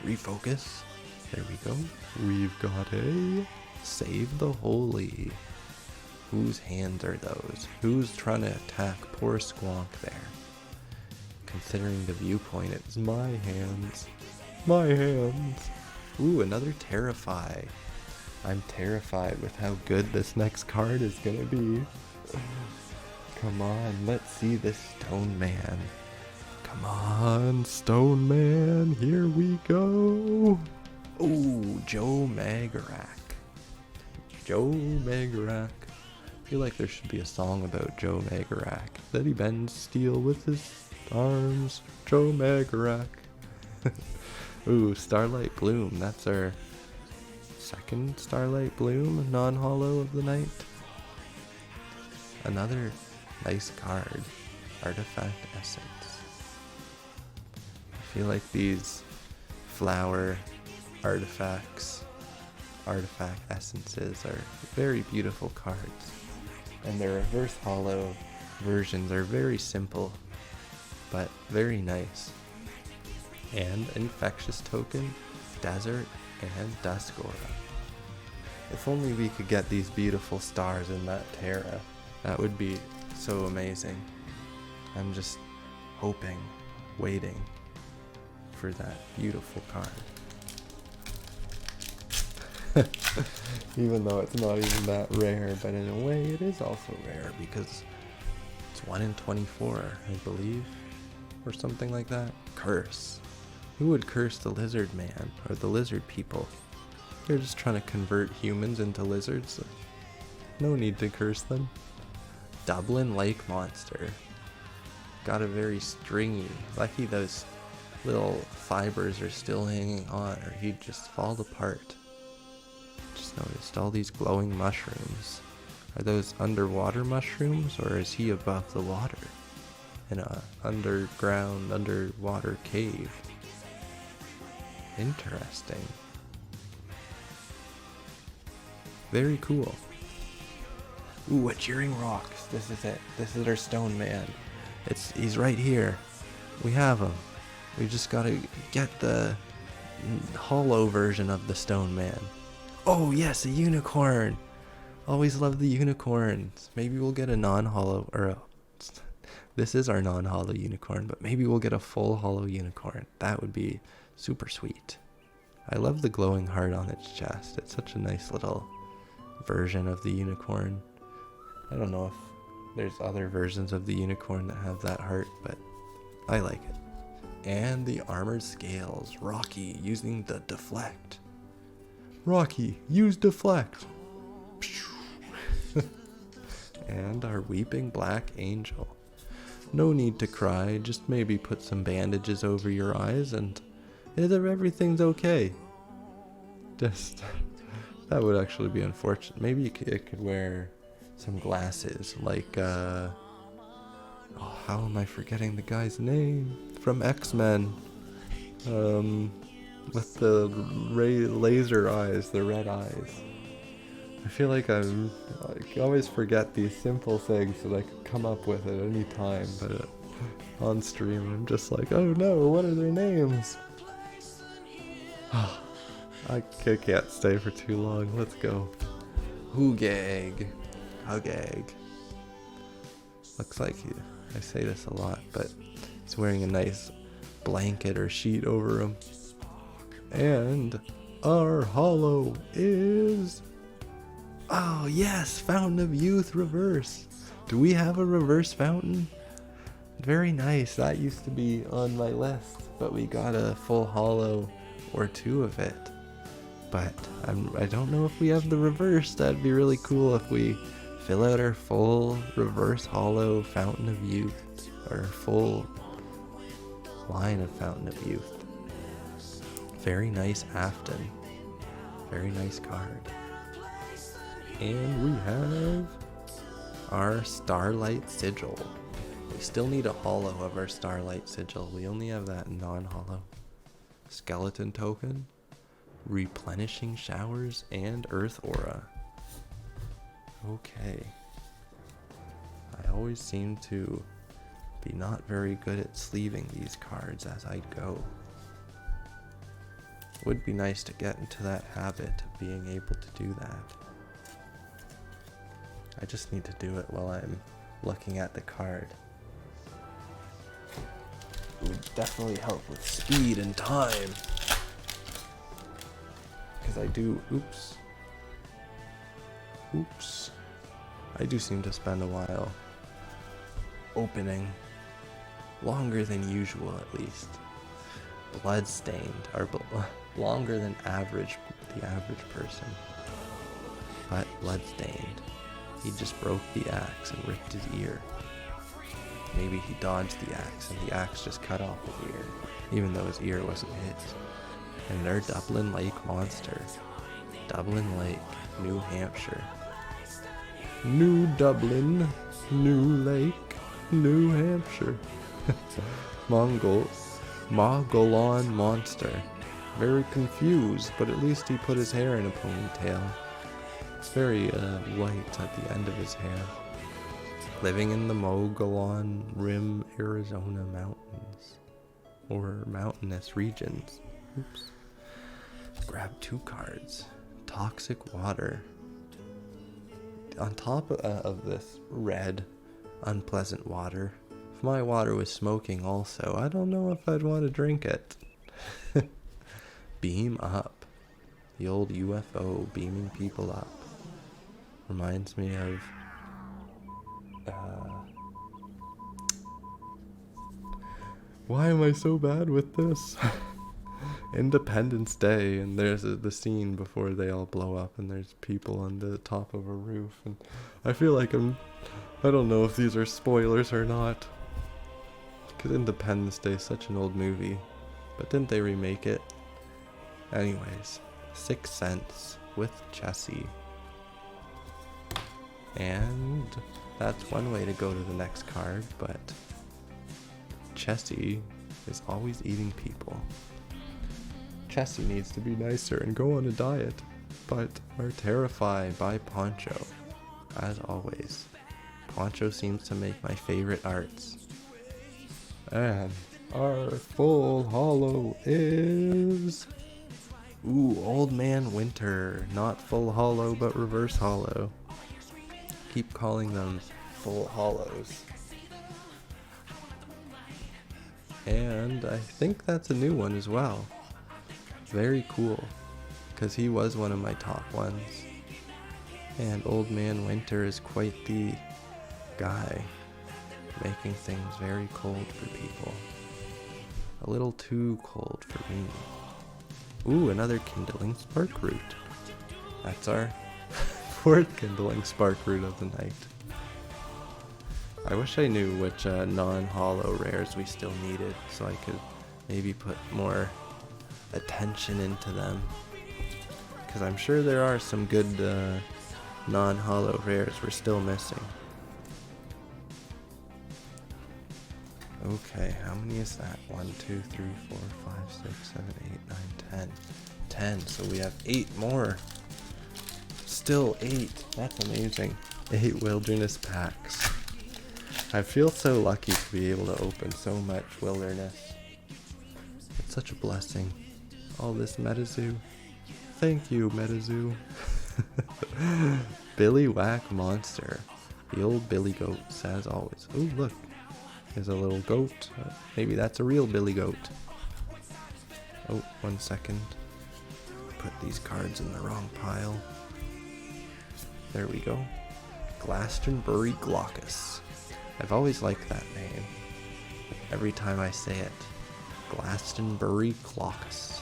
refocus. There we go. We've got a Save the Holy. Whose hands are those? Who's trying to attack poor Squonk there? Considering the viewpoint, it's my hands. My hands. Ooh, another Terrify. I'm terrified with how good this next card is gonna be. Come on, let's see this Stone Man. Come on, Stone Man, here we go. Ooh, Joe Magarak. Joe Magarak. I feel like there should be a song about Joe Magarak. That he bends steel with his arms. Joe Magarak. Ooh, Starlight Bloom. That's our second Starlight Bloom, non-hollow of the night. Another nice card. Artifact Essence. I feel like these flower artifacts, artifact essences are very beautiful cards. And their reverse hollow versions are very simple, but very nice. And Infectious Token, Desert, and Dusk Aura. If only we could get these beautiful stars in that Terra, that would be so amazing. I'm just hoping, waiting for that beautiful card. Even though it's not even that rare, but in a way it is also rare because it's 1 in 24, I believe, or something like that. Curse. Who would curse the lizard man or the lizard people? They're just trying to convert humans into lizards. No need to curse them. Dublin Lake Monster. Got a very stringy. Lucky those little fibers are still hanging on or he'd just fall apart. Just noticed all these glowing mushrooms. Are those underwater mushrooms or is he above the water? In a underwater cave. Interesting. Very cool. Ooh, a Cheering Rocks. This is it. This is our Stone Man. He's right here. We have them. We just gotta get the hollow version of the Stone Man. Oh yes, a unicorn! Always love the unicorns. Maybe we'll get a non-hollow, this is our non-hollow unicorn, but maybe we'll get a full hollow unicorn. That would be super sweet. I love the glowing heart on its chest. It's such a nice little version of the unicorn. I don't know if there's other versions of the unicorn that have that heart, but I like it. And the armored scales. Rocky using the deflect. Rocky, use deflect. And our weeping black angel. No need to cry, just maybe put some bandages over your eyes and everything's okay. Just, that would actually be unfortunate. Maybe it could wear some glasses, like, how am I forgetting the guy's name? From X-Men. With the laser eyes, the red eyes. I feel like I always forget these simple things that I could come up with at any time, but on stream I'm just like, oh no, what are their names? I can't stay for too long. Let's go. Hoogag. Hugag. Looks like I say this a lot, but he's wearing a nice blanket or sheet over him. And our hollow is... oh yes, Fountain of Youth reverse. Do we have a reverse fountain? Very nice. That used to be on my list, but we got a full hollow or two of it. But I don't know if we have the reverse. That'd be really cool if we fill out our full reverse hollow Fountain of Youth, or full line of Fountain of Youth. Very nice Afton. Very nice card. And we have our Starlight Sigil. We still need a hollow of our Starlight Sigil. We only have that non-hollow. Skeleton token, replenishing showers, and Earth Aura. Okay. I always seem to be not very good at sleeving these cards as I go. Would be nice to get into that habit of being able to do that. I just need to do it while I'm looking at the card. It would definitely help with speed and time. Because I do, oops. I do seem to spend a while opening. Longer than usual, at least. Bloodstained, or longer than the average person. But bloodstained. He just broke the axe and ripped his ear. Maybe he dodged the axe and the axe just cut off his ear, even though his ear wasn't his. And they're Dublin Lake Monster. Dublin Lake, New Hampshire. New Dublin, New Lake, New Hampshire. Mogolon Monster. Very confused, but at least he put his hair in a ponytail. It's very white at the end of his hair. Living in the Mogollon Rim, Arizona mountains. Or mountainous regions. Oops. Grab 2 cards. Toxic Water. On top of this red, unpleasant water, if my water was smoking also, I don't know if I'd want to drink it. Beam Up. The old UFO beaming people up. Reminds me of why am I so bad with this? Independence Day, and there's the scene before they all blow up and there's people on the top of a roof, and I feel like I don't know if these are spoilers or not, because Independence Day is such an old movie, but didn't they remake it? Anyways, 6 Sense with Chessie. And that's one way to go to the next card, but Chessie is always eating people. Chessie needs to be nicer and go on a diet, but are terrified by Poncho. As always, Poncho seems to make my favorite arts. And Our full holo is... Ooh, Old Man Winter. Not full holo, but reverse holo. Keep calling them full holos. And I think that's a new one as well. Very cool, because he was one of my top ones. And Old Man Winter is quite the guy, making things very cold for people. A little too cold for me. Ooh, another kindling spark root. That's our fourth kindling spark root of the night. I wish I knew which non-holo rares we still needed, so I could maybe put more attention into them. Because I'm sure there are some good non-holo rares we're still missing. Okay, how many is that? 1, 2, 3, 4, 5, 6, 7, 8, 9, 10. 10, so we have 8 more. Still 8, that's amazing. 8 wilderness packs. I feel so lucky to be able to open so much wilderness. It's such a blessing. All this MetaZoo. Thank you, MetaZoo. Billy Whack Monster. The old Billy Goats, as always. Ooh, look. There's a little goat. Maybe that's a real Billy Goat. Oh, 1 second. Put these cards in the wrong pile. There we go. Glastonbury Glaucus. I've always liked that name. Every time I say it. Glastonbury Glaucus.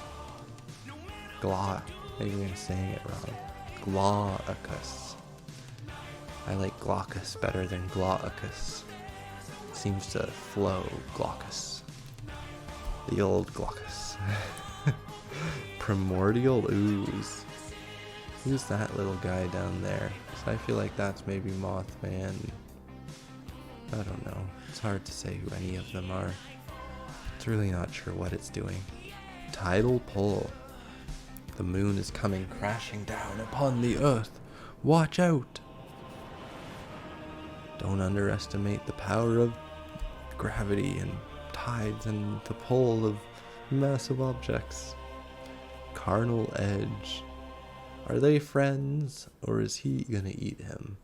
Maybe I'm saying it wrong. Glaucus. I like Glaucus better than Glaucus. Seems to flow. Glaucus. The old Glaucus. Primordial Ooze. Who's that little guy down there? So I feel like that's maybe Mothman. I don't know. It's hard to say who any of them are. It's really not sure what it's doing. Tidal Pull. The moon is coming crashing down upon the earth. Watch out! Don't underestimate the power of gravity and tides and the pull of massive objects. Carnal Edge. Are they friends, or is he gonna eat him?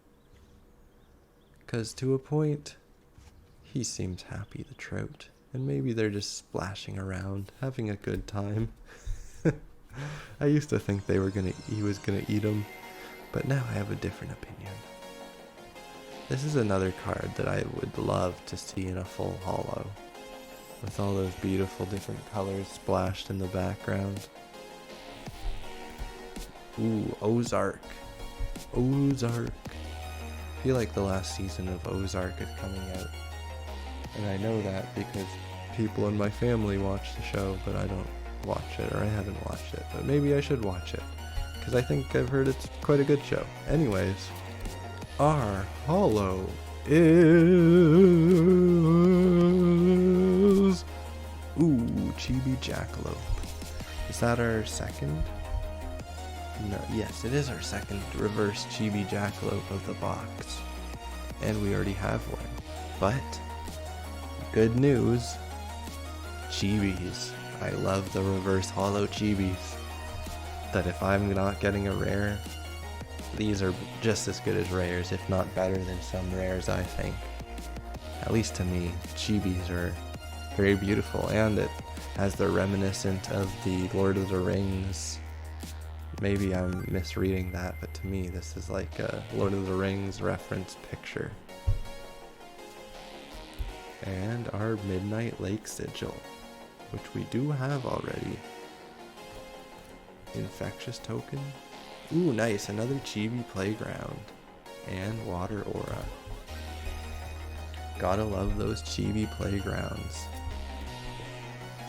'Cause to a point, he seems happy, the trout. And maybe they're just splashing around, having a good time. I used to think he was gonna eat him, but now I have a different opinion. This is another card that I would love to see in a full holo, with all those beautiful different colors splashed in the background. Ooh, Ozark. Ozark. I feel like the last season of Ozark is coming out. And I know that because people in my family watch the show, but I don't watch it, or I haven't watched it. But maybe I should watch it, because I think I've heard it's quite a good show. Anyways, our holo is... Ooh, Chibi Jackalope. Is that our second? No, yes, it is our second reverse Chibi Jackalope of the box. And we already have one. But, good news, Chibis. I love the reverse holo Chibis. That if I'm not getting a rare, these are just as good as rares, if not better than some rares, I think. At least to me, Chibis are very beautiful, and it has the reminiscent of the Lord of the Rings. Maybe I'm misreading that, but to me this is like a Lord of the Rings reference picture. And our Midnight Lake Sigil, which we do have already. Infectious Token. Ooh, nice, another Chibi Playground. And Water Aura. Gotta love those Chibi Playgrounds.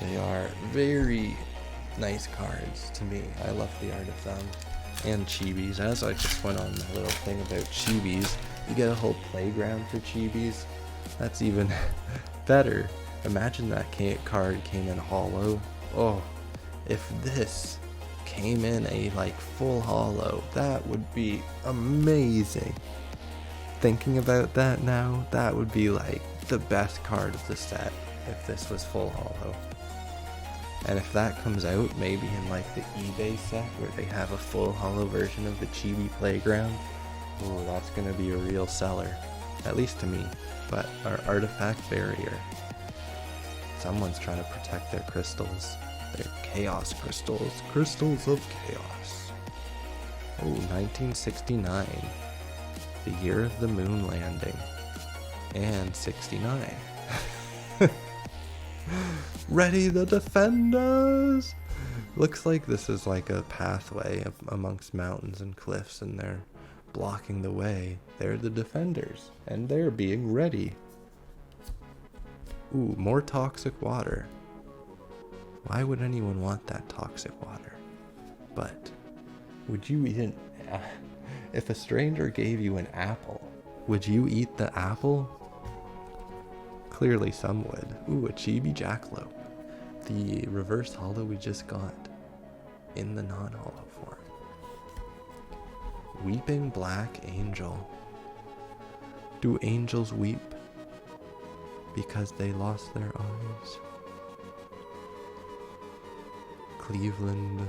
They are very nice cards to me. I love the art of them. And Chibis. As I just went on my little thing about Chibis, you get a whole playground for Chibis. That's even better. Imagine that card came in holo. Oh, if this came in a full holo, that would be amazing. Thinking about that now, that would be the best card of the set. if this was full holo. And if that comes out, maybe in like the eBay set where they have a full holo version of the Chibi Playground, oh, that's gonna be a real seller. At least to me. But our artifact barrier. Someone's trying to protect their crystals. Their chaos crystals. Crystals of chaos. Oh, 1969. The year of the moon landing. And 69. Ready to defend us! Looks like this is like a pathway amongst mountains and cliffs, and they're blocking the way. They're the defenders, and they're being ready. Ooh, more toxic water. Why would anyone want that toxic water? But would you eat an... if a stranger gave you an apple, would you eat the apple? Clearly some would. Ooh, a Chibi Jackalope. The reverse holo we just got in the non-holo form. Weeping Black Angel. Do angels weep because they lost their eyes? Cleveland,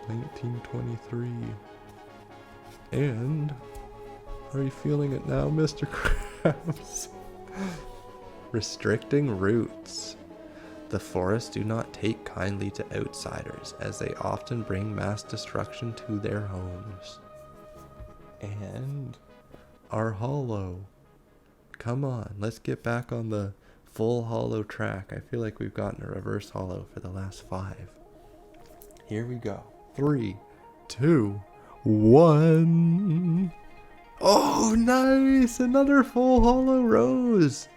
1923. And are you feeling it now, Mr. Krabs? Restricting roots. The forests do not take kindly to outsiders, as they often bring mass destruction to their homes. And our holo. Come on, let's get back on the full holo track. I feel like we've gotten a reverse holo for the last 5. Here we go. 3, 2, 1. Oh, nice! Another full holo rose.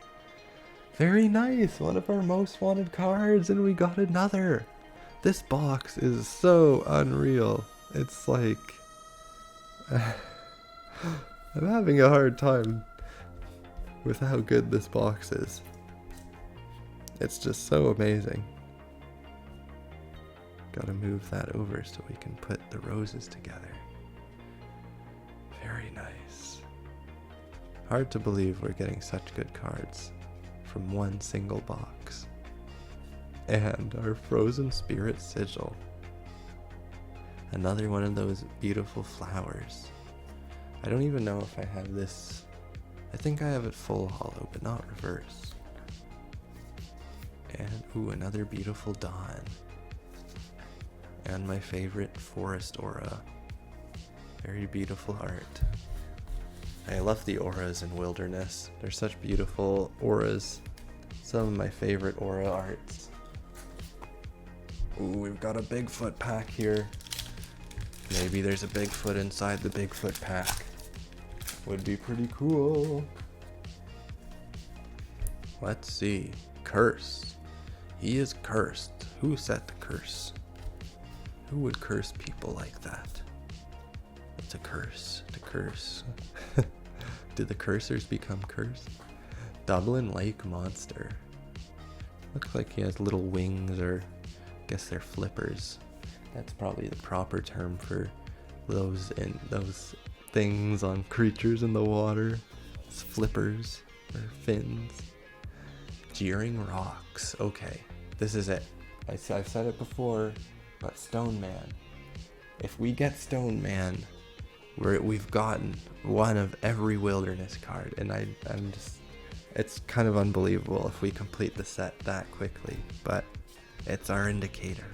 Very nice. One of our most wanted cards, and we got another. This box is so unreal. It's like... I'm having a hard time with how good this box is. It's just so amazing. Gotta move that over so we can put the roses together. Very nice. Hard to believe we're getting such good cards from one single box. And our Frozen Spirit Sigil. Another one of those beautiful flowers. I don't even know if I have this. I think I have it full holo, but not reverse. And ooh, another beautiful dawn. And my favorite forest aura. Very beautiful art. I love the auras in Wilderness. They're such beautiful auras. Some of my favorite aura arts. Ooh, we've got a Bigfoot pack here. Maybe there's a Bigfoot inside the Bigfoot pack. Would be pretty cool. Let's see. Curse. He is cursed. Who set the curse? Who would curse people like that? It's a curse. To curse. Did the cursors become cursed? Dublin Lake Monster. Looks like he has little wings, or I guess they're flippers. That's probably the proper term for those things on creatures in the water. It's flippers or fins. Jeering Rocks. Okay, this is it. I've said it before, but Stone Man. If we get Stone Man, we've gotten one of every Wilderness card, and I'm just, it's kind of unbelievable if we complete the set that quickly, but it's our indicator.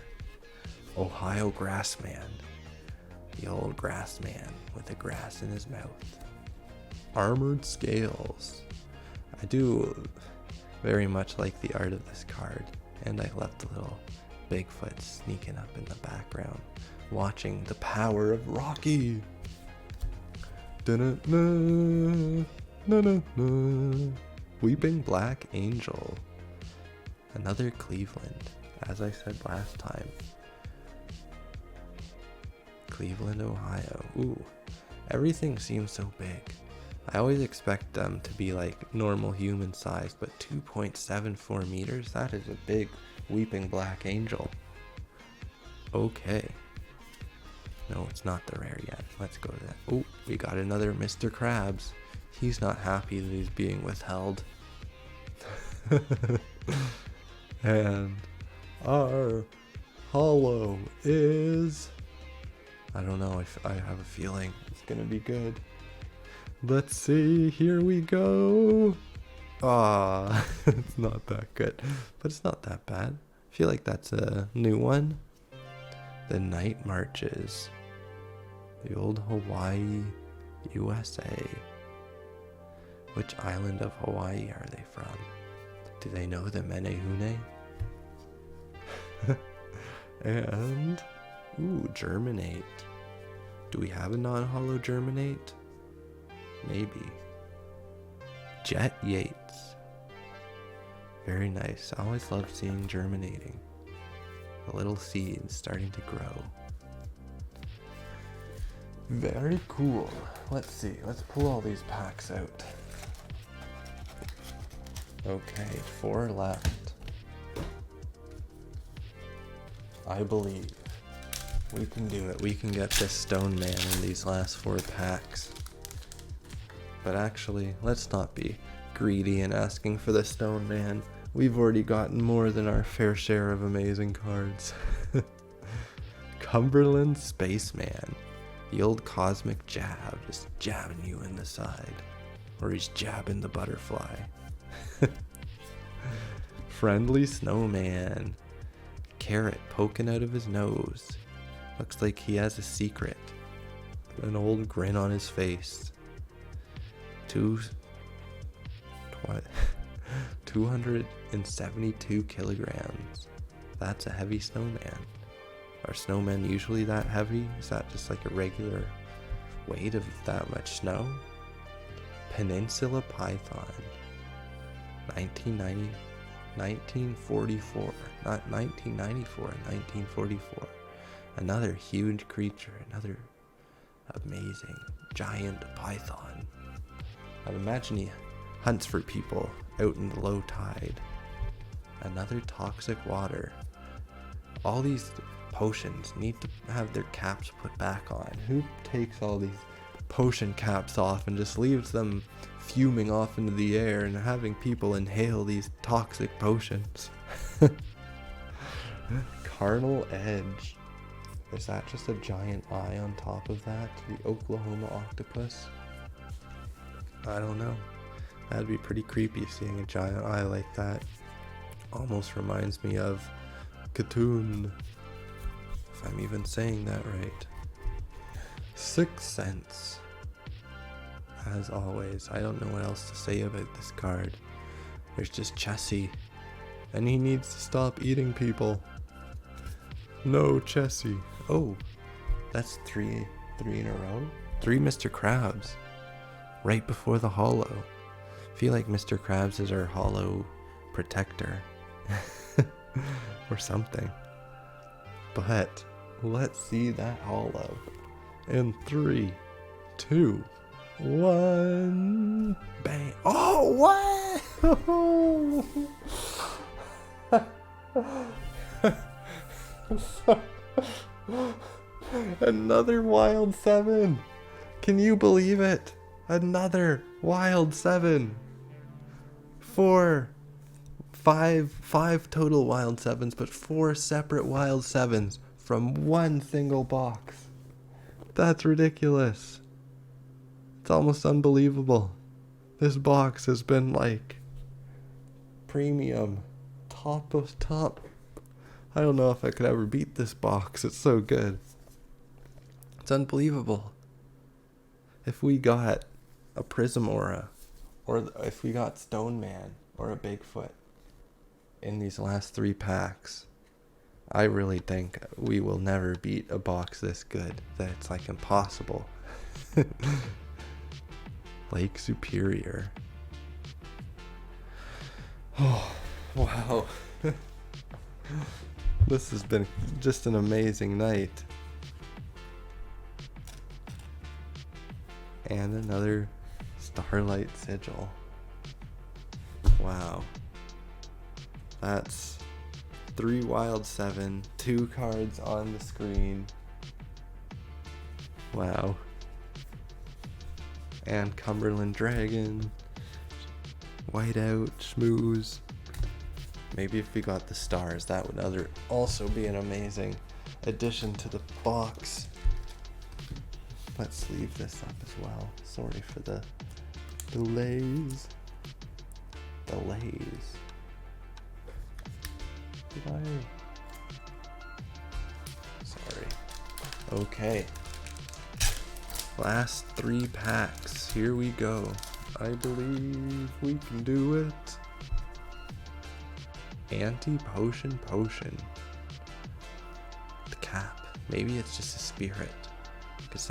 Ohio Grassman. The old grass man with the grass in his mouth. Armored Scales. I do very much like the art of this card, and I left the little Bigfoot sneaking up in the background, watching the power of Rocky. Da-na-na, na-na-na. Weeping Black Angel. Another Cleveland, as I said last time. Cleveland, Ohio. Ooh, everything seems so big. I always expect them to be like normal human size, but 2.74 meters? That is a big Weeping Black Angel. Okay. No, it's not the rare yet. Let's go to that. Oh, we got another Mr. Krabs. He's not happy that he's being withheld. And our holo is... I don't know, I have a feeling it's gonna be good. Let's see, here we go. Ah, it's not that good, but it's not that bad. I feel like that's a new one. The Night Marches. The old Hawaii, USA. Which island of Hawaii are they from? Do they know the Menehune? And, ooh, Germinate. Do we have a non-holo Germinate? Maybe. Jet Yates. Very nice. I always love seeing germinating. The little seeds starting to grow. Very cool. Let's see. Let's pull all these packs out. Okay, 4 left. I believe we can do it. We can get this Stone Man in these last 4 packs. But actually, let's not be greedy and asking for the Stone Man. We've already gotten more than our fair share of amazing cards. Cumberland Spaceman. The old cosmic jab, just jabbing you in the side. Or he's jabbing the butterfly. Friendly Snowman. Carrot poking out of his nose. Looks like he has a secret. An old grin on his face. 272 kilograms. That's a heavy snowman. Are snowmen usually that heavy? Is that just like a regular weight of that much snow? Peninsula Python. 1944. Not 1994, 1944. Another huge creature. Another amazing giant python. I'd imagine he hunts for people out in the low tide. Another toxic water. All these potions need to have their caps put back on. Who takes all these potion caps off and just leaves them fuming off into the air and having people inhale these toxic potions? Carnal Edge. Is that just a giant eye on top of that? The Oklahoma octopus? I don't know. That'd be pretty creepy seeing a giant eye like that. Almost reminds me of Katoon. If I'm even saying that right. 6 Cents. As always, I don't know what else to say about this card. There's just Chessie. And he needs to stop eating people. No, Chessie. Oh, that's three in a row? 3 Mr. Krabs. Right before the holo. I feel like Mr. Krabs is our holo protector. Or something. But let's see that holo. In 3, 2, 1. Bang. Oh, what? Another wild 7. Can you believe it? Another wild 7. 5 total wild 7s, but 4 separate wild 7s from one single box. That's ridiculous. It's almost unbelievable. This box has been like premium, top of top. I don't know if I could ever beat this box. It's so good. It's unbelievable. If we got a Prism Aura, or if we got Stone Man or a Bigfoot in these last 3 packs, I really think we will never beat a box this good. That it's like impossible. Lake Superior. Oh, wow. This has been just an amazing night. And another Starlight Sigil. Wow. That's 3 wild 7, 2 cards on the screen. Wow. And Cumberland Dragon. Whiteout, Schmooze. Maybe if we got the stars, that would also be an amazing addition to the box. Let's leave this up as well. Sorry for the delays. Sorry. Okay. Last 3 packs. Here we go. I believe we can do it. Anti-potion potion. The cap. Maybe it's just a spirit. Because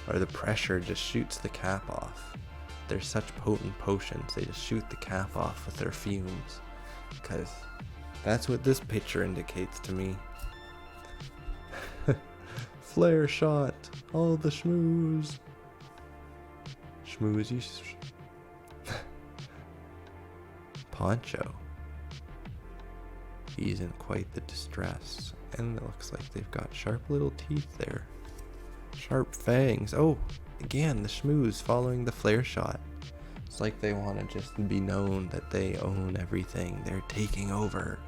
the pressure just shoots the cap off. They're such potent potions, they just shoot the cap off with their fumes. Because that's what this picture indicates to me. Flare shot, all the schmooze. Schmoozy. Poncho. He's in quite the distress. And it looks like they've got sharp little teeth there. Sharp fangs. Oh, again, the schmooze following the flare shot. It's like they want to just be known that they own everything. They're taking over.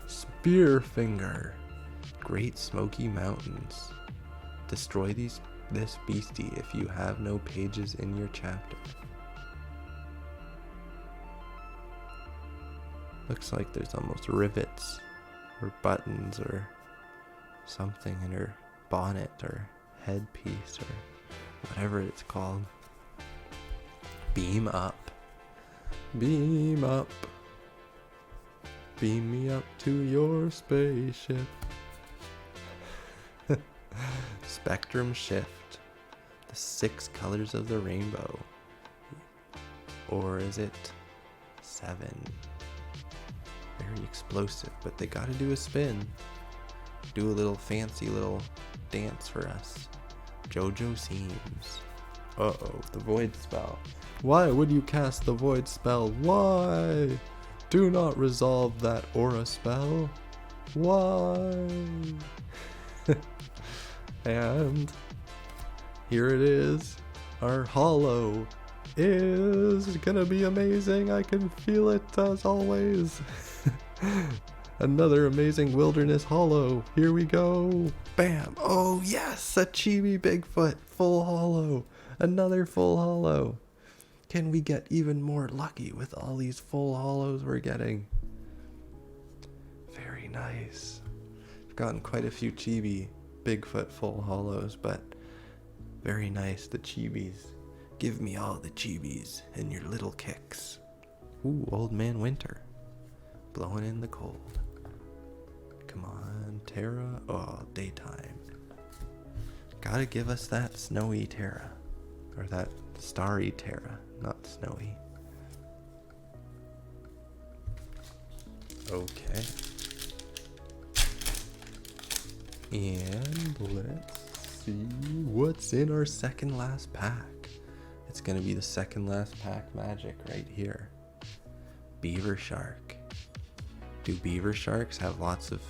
Spearfinger. Great Smoky Mountains. Destroy this beastie if you have no pages in your chapter. Looks like there's almost rivets or buttons or something in her bonnet or headpiece or whatever it's called. Beam up. Beam up. Beam me up to your spaceship. Spectrum shift. The 6 colors of the rainbow. Or is it 7? Very explosive, but they gotta do a spin. Do a little fancy little dance for us. JoJo seems. Uh-oh, the void spell. Why would you cast the void spell? Why? Do not resolve that aura spell. Why? And here it is. Our hollow is gonna be amazing. I can feel it as always. Another amazing wilderness hollow. Here we go. Bam. Oh yes, a Chibi Bigfoot full hollow. Another full hollow. Can we get even more lucky with all these full hollows we're getting? Very nice. I've gotten quite a few Chibi Bigfoot full hollows, but very nice, the Chibis. Give me all the Chibis and your little kicks. Ooh, Old Man Winter. Blowing in the cold. Come on, Terra. Oh, daytime. Gotta give us that snowy Terra. Or that starry Terra, not snowy. Okay. And let's see what's in our second last pack. It's gonna be the second last pack magic right here. Beaver Shark. Do beaver sharks have lots of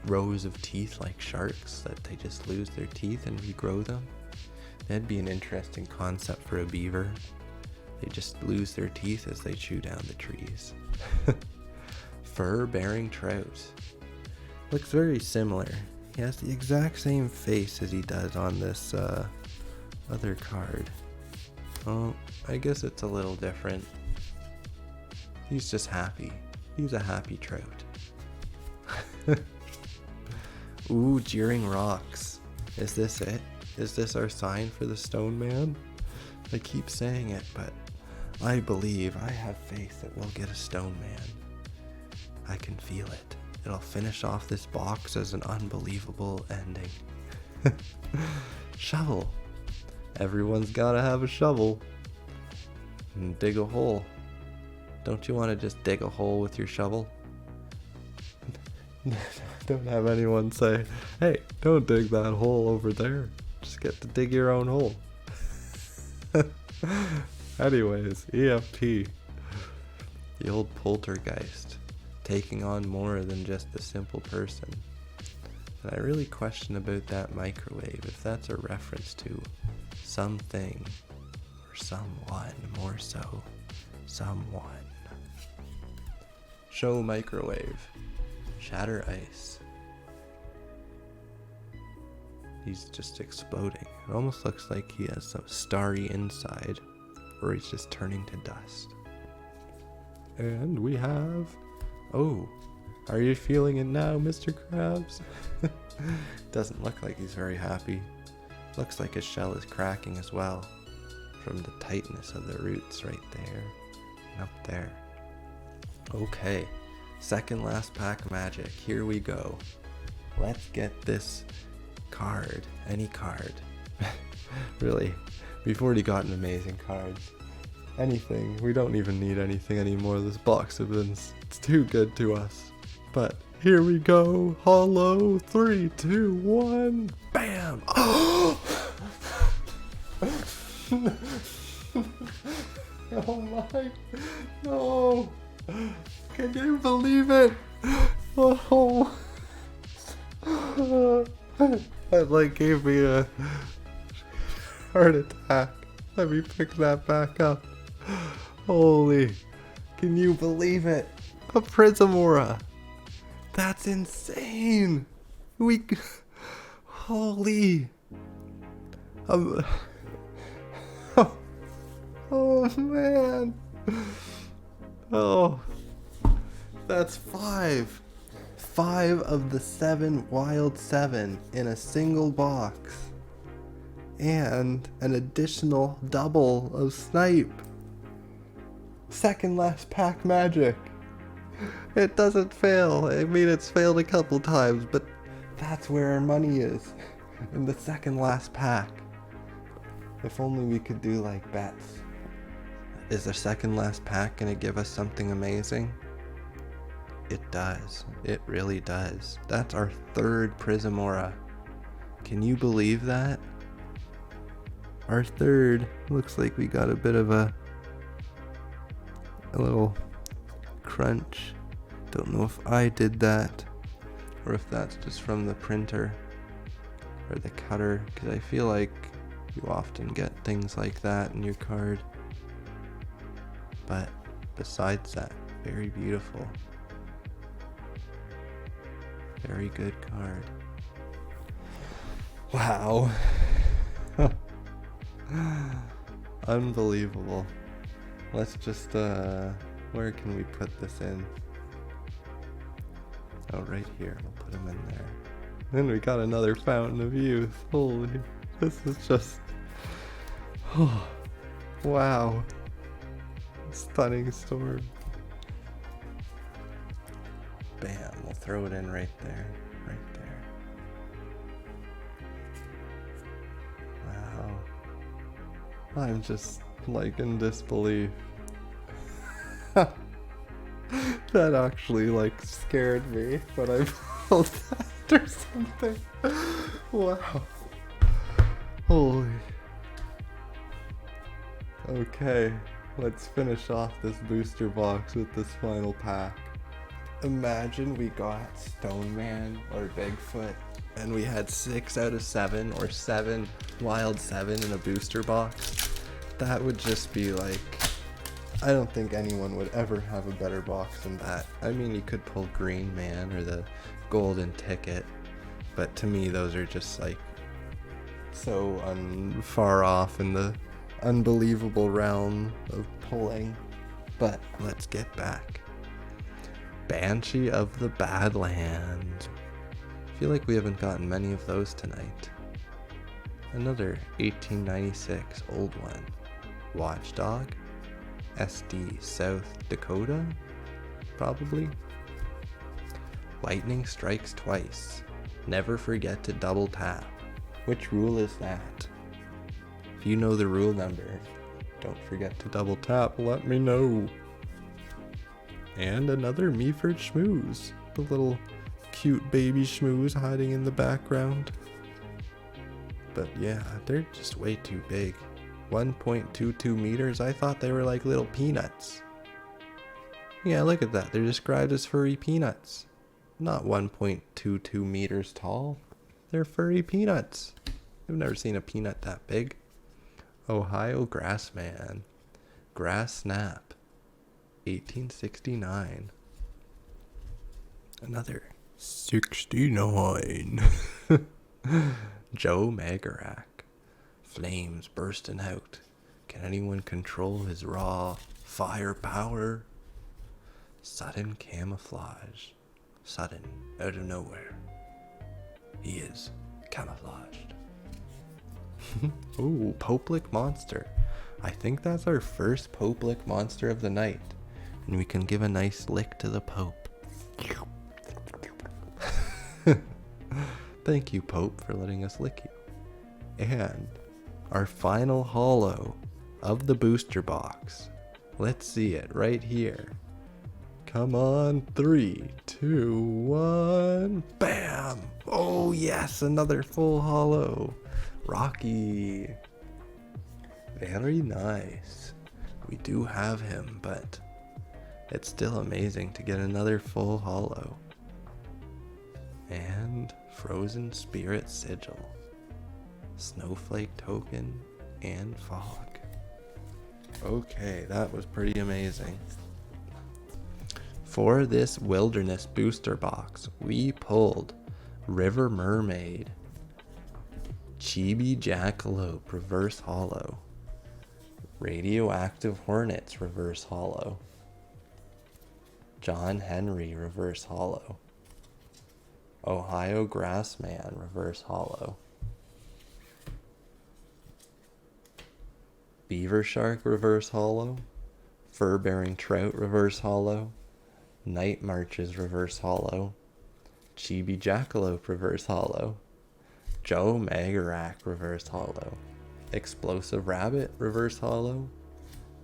rows of teeth like sharks that they just lose their teeth and regrow them? That'd be an interesting concept for a beaver. They just lose their teeth as they chew down the trees. Fur-bearing trout. Looks very similar. He has the exact same face as he does on this other card. Oh, I guess it's a little different. He's just happy. He's a happy trout. Ooh, jeering rocks. Is this it? Is this our sign for the stone man? I keep saying it, but I believe, I have faith that we'll get a stone man. I can feel it. It'll finish off this box as an unbelievable ending. Shovel. Everyone's gotta have a shovel. And dig a hole. Don't you want to just dig a hole with your shovel? Don't have anyone say, hey, don't dig that hole over there. Just get to dig your own hole. Anyways, EFT. The old poltergeist. Taking on more than just a simple person. And I really question about that microwave, if that's a reference to something or someone, more so someone. Show microwave. Shatter ice. He's just exploding. It almost looks like he has some starry inside, or he's just turning to dust. And we have... Oh, are you feeling it now, Mr. Krabs? Doesn't look like he's very happy. Looks like his shell is cracking as well, from the tightness of the roots right there and up there. Okay, second last pack magic. Here we go. Let's get this card. Any card. Really, we've already gotten amazing cards. Anything. We don't even need anything anymore. This box has been it's too good to us. But here we go. Hollow. 3, 2, 1. Bam! Oh! Oh my. No. Can you believe it? Oh. That like gave me a heart attack. Let me pick that back up. Holy. Can you believe it? A Prismora. That's insane. Holy. Oh man. Oh. That's 5. 5 of the 7 wild 7 in a single box. And an additional double of Snipe. Second last pack magic. It doesn't fail. I mean, it's failed a couple times, but that's where our money is. In the second last pack. If only we could do like bets. Is the second last pack gonna give us something amazing? It does. It really does. That's our 3rd Prismora. Can you believe that? Our 3rd. Looks like we got a bit of a little crunch. Don't know if I did that or if that's just from the printer or the cutter, because I feel like you often get things like that in your card. But besides that, very beautiful. Very good card. Wow. Unbelievable. Let's just, where can we put this in? Oh, right here. We'll put him in there. Then we got another Fountain of Youth. Holy, this is just, oh, wow. Stunning storm. Bam, we'll throw it in right there. Right there. Wow. I'm just like in disbelief. That actually like scared me when I pulled that or something. Wow. Holy. Okay, let's finish off this booster box with this final pack. Imagine we got Stone Man or Bigfoot and we had 6 out of 7 or 7 wild 7 in a booster box. That would just be like, I don't think anyone would ever have a better box than that. I mean, you could pull Green Man or the Golden Ticket, but to me those are just like so far off in the unbelievable realm of pulling. But let's get back. Banshee of the Badlands. I feel like we haven't gotten many of those tonight. Another 1896 old one. Watchdog. SD South Dakota, probably. Lightning strikes twice. Never forget to double tap. Which rule is that? If you know the rule number, don't forget to double tap, let me know. And another Meaford Schmooze. The little cute baby schmooze hiding in the background. But yeah, they're just way too big. 1.22 meters? I thought they were like little peanuts. Yeah, look at that. They're described as furry peanuts. Not 1.22 meters tall. They're furry peanuts. I've never seen a peanut that big. Ohio Grassman. Grass Snap. 1869. Another 69. Joe Magarak. Flames bursting out. Can anyone control his raw firepower? Sudden camouflage. Sudden, out of nowhere. He is camouflaged. Ooh, Popelic monster. I think that's our first Popelic monster of the night. And we can give a nice lick to the Pope. Thank you, Pope, for letting us lick you. And our final holo of the booster box. Let's see it right here. Come on, 3, 2, 1, bam! Oh yes, another full holo. Rocky. Very nice. We do have him, but it's still amazing to get another full holo. And Frozen Spirit Sigil. Snowflake token and fog. Okay, that was pretty amazing. For this wilderness booster box, we pulled River Mermaid, Chibi Jackalope reverse holo, Radioactive Hornets reverse holo, John Henry reverse holo, Ohio Grassman reverse holo, Beaver Shark reverse holo, Fur-bearing Trout reverse holo, Night Marches reverse holo, Chibi Jackalope reverse holo, Joe Magarak reverse holo, Explosive Rabbit reverse holo,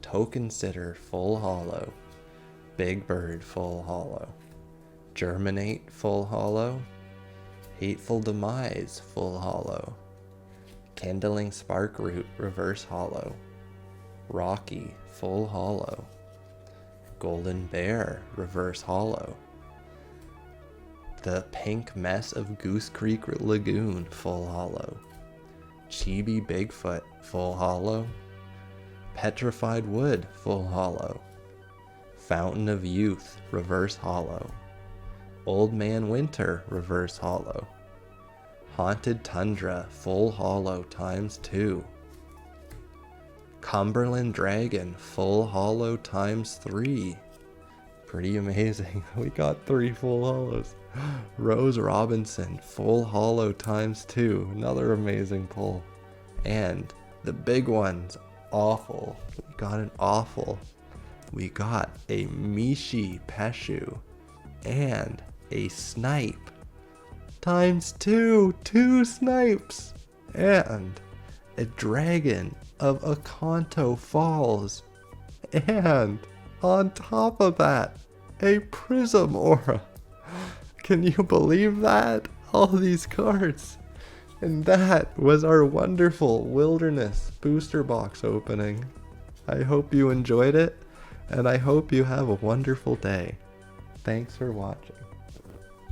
Token Sitter full holo, Big Bird full holo, Germinate full holo, Hateful Demise full holo, Kindling Spark Root reverse holo, Rocky full holo, Golden Bear reverse holo, the Pink Mess of Goose Creek Lagoon full holo, Chibi Bigfoot full holo, Petrified Wood full holo, Fountain of Youth reverse holo, Old Man Winter reverse holo, Haunted Tundra full holo ×2, Cumberland Dragon full holo ×3. Pretty amazing. We got 3 full holos. Rose Robinson full holo ×2. Another amazing pull. And the big one's awful. We got an awful. We got a Mishi Peshu and a Snipe ×2. 2 snipes. And a Dragon of Akanto Falls, and on top of that, a Prism Aura. Can you believe that? All these cards. And that was our wonderful wilderness booster box opening. I hope you enjoyed it, and I hope you have a wonderful day. Thanks for watching.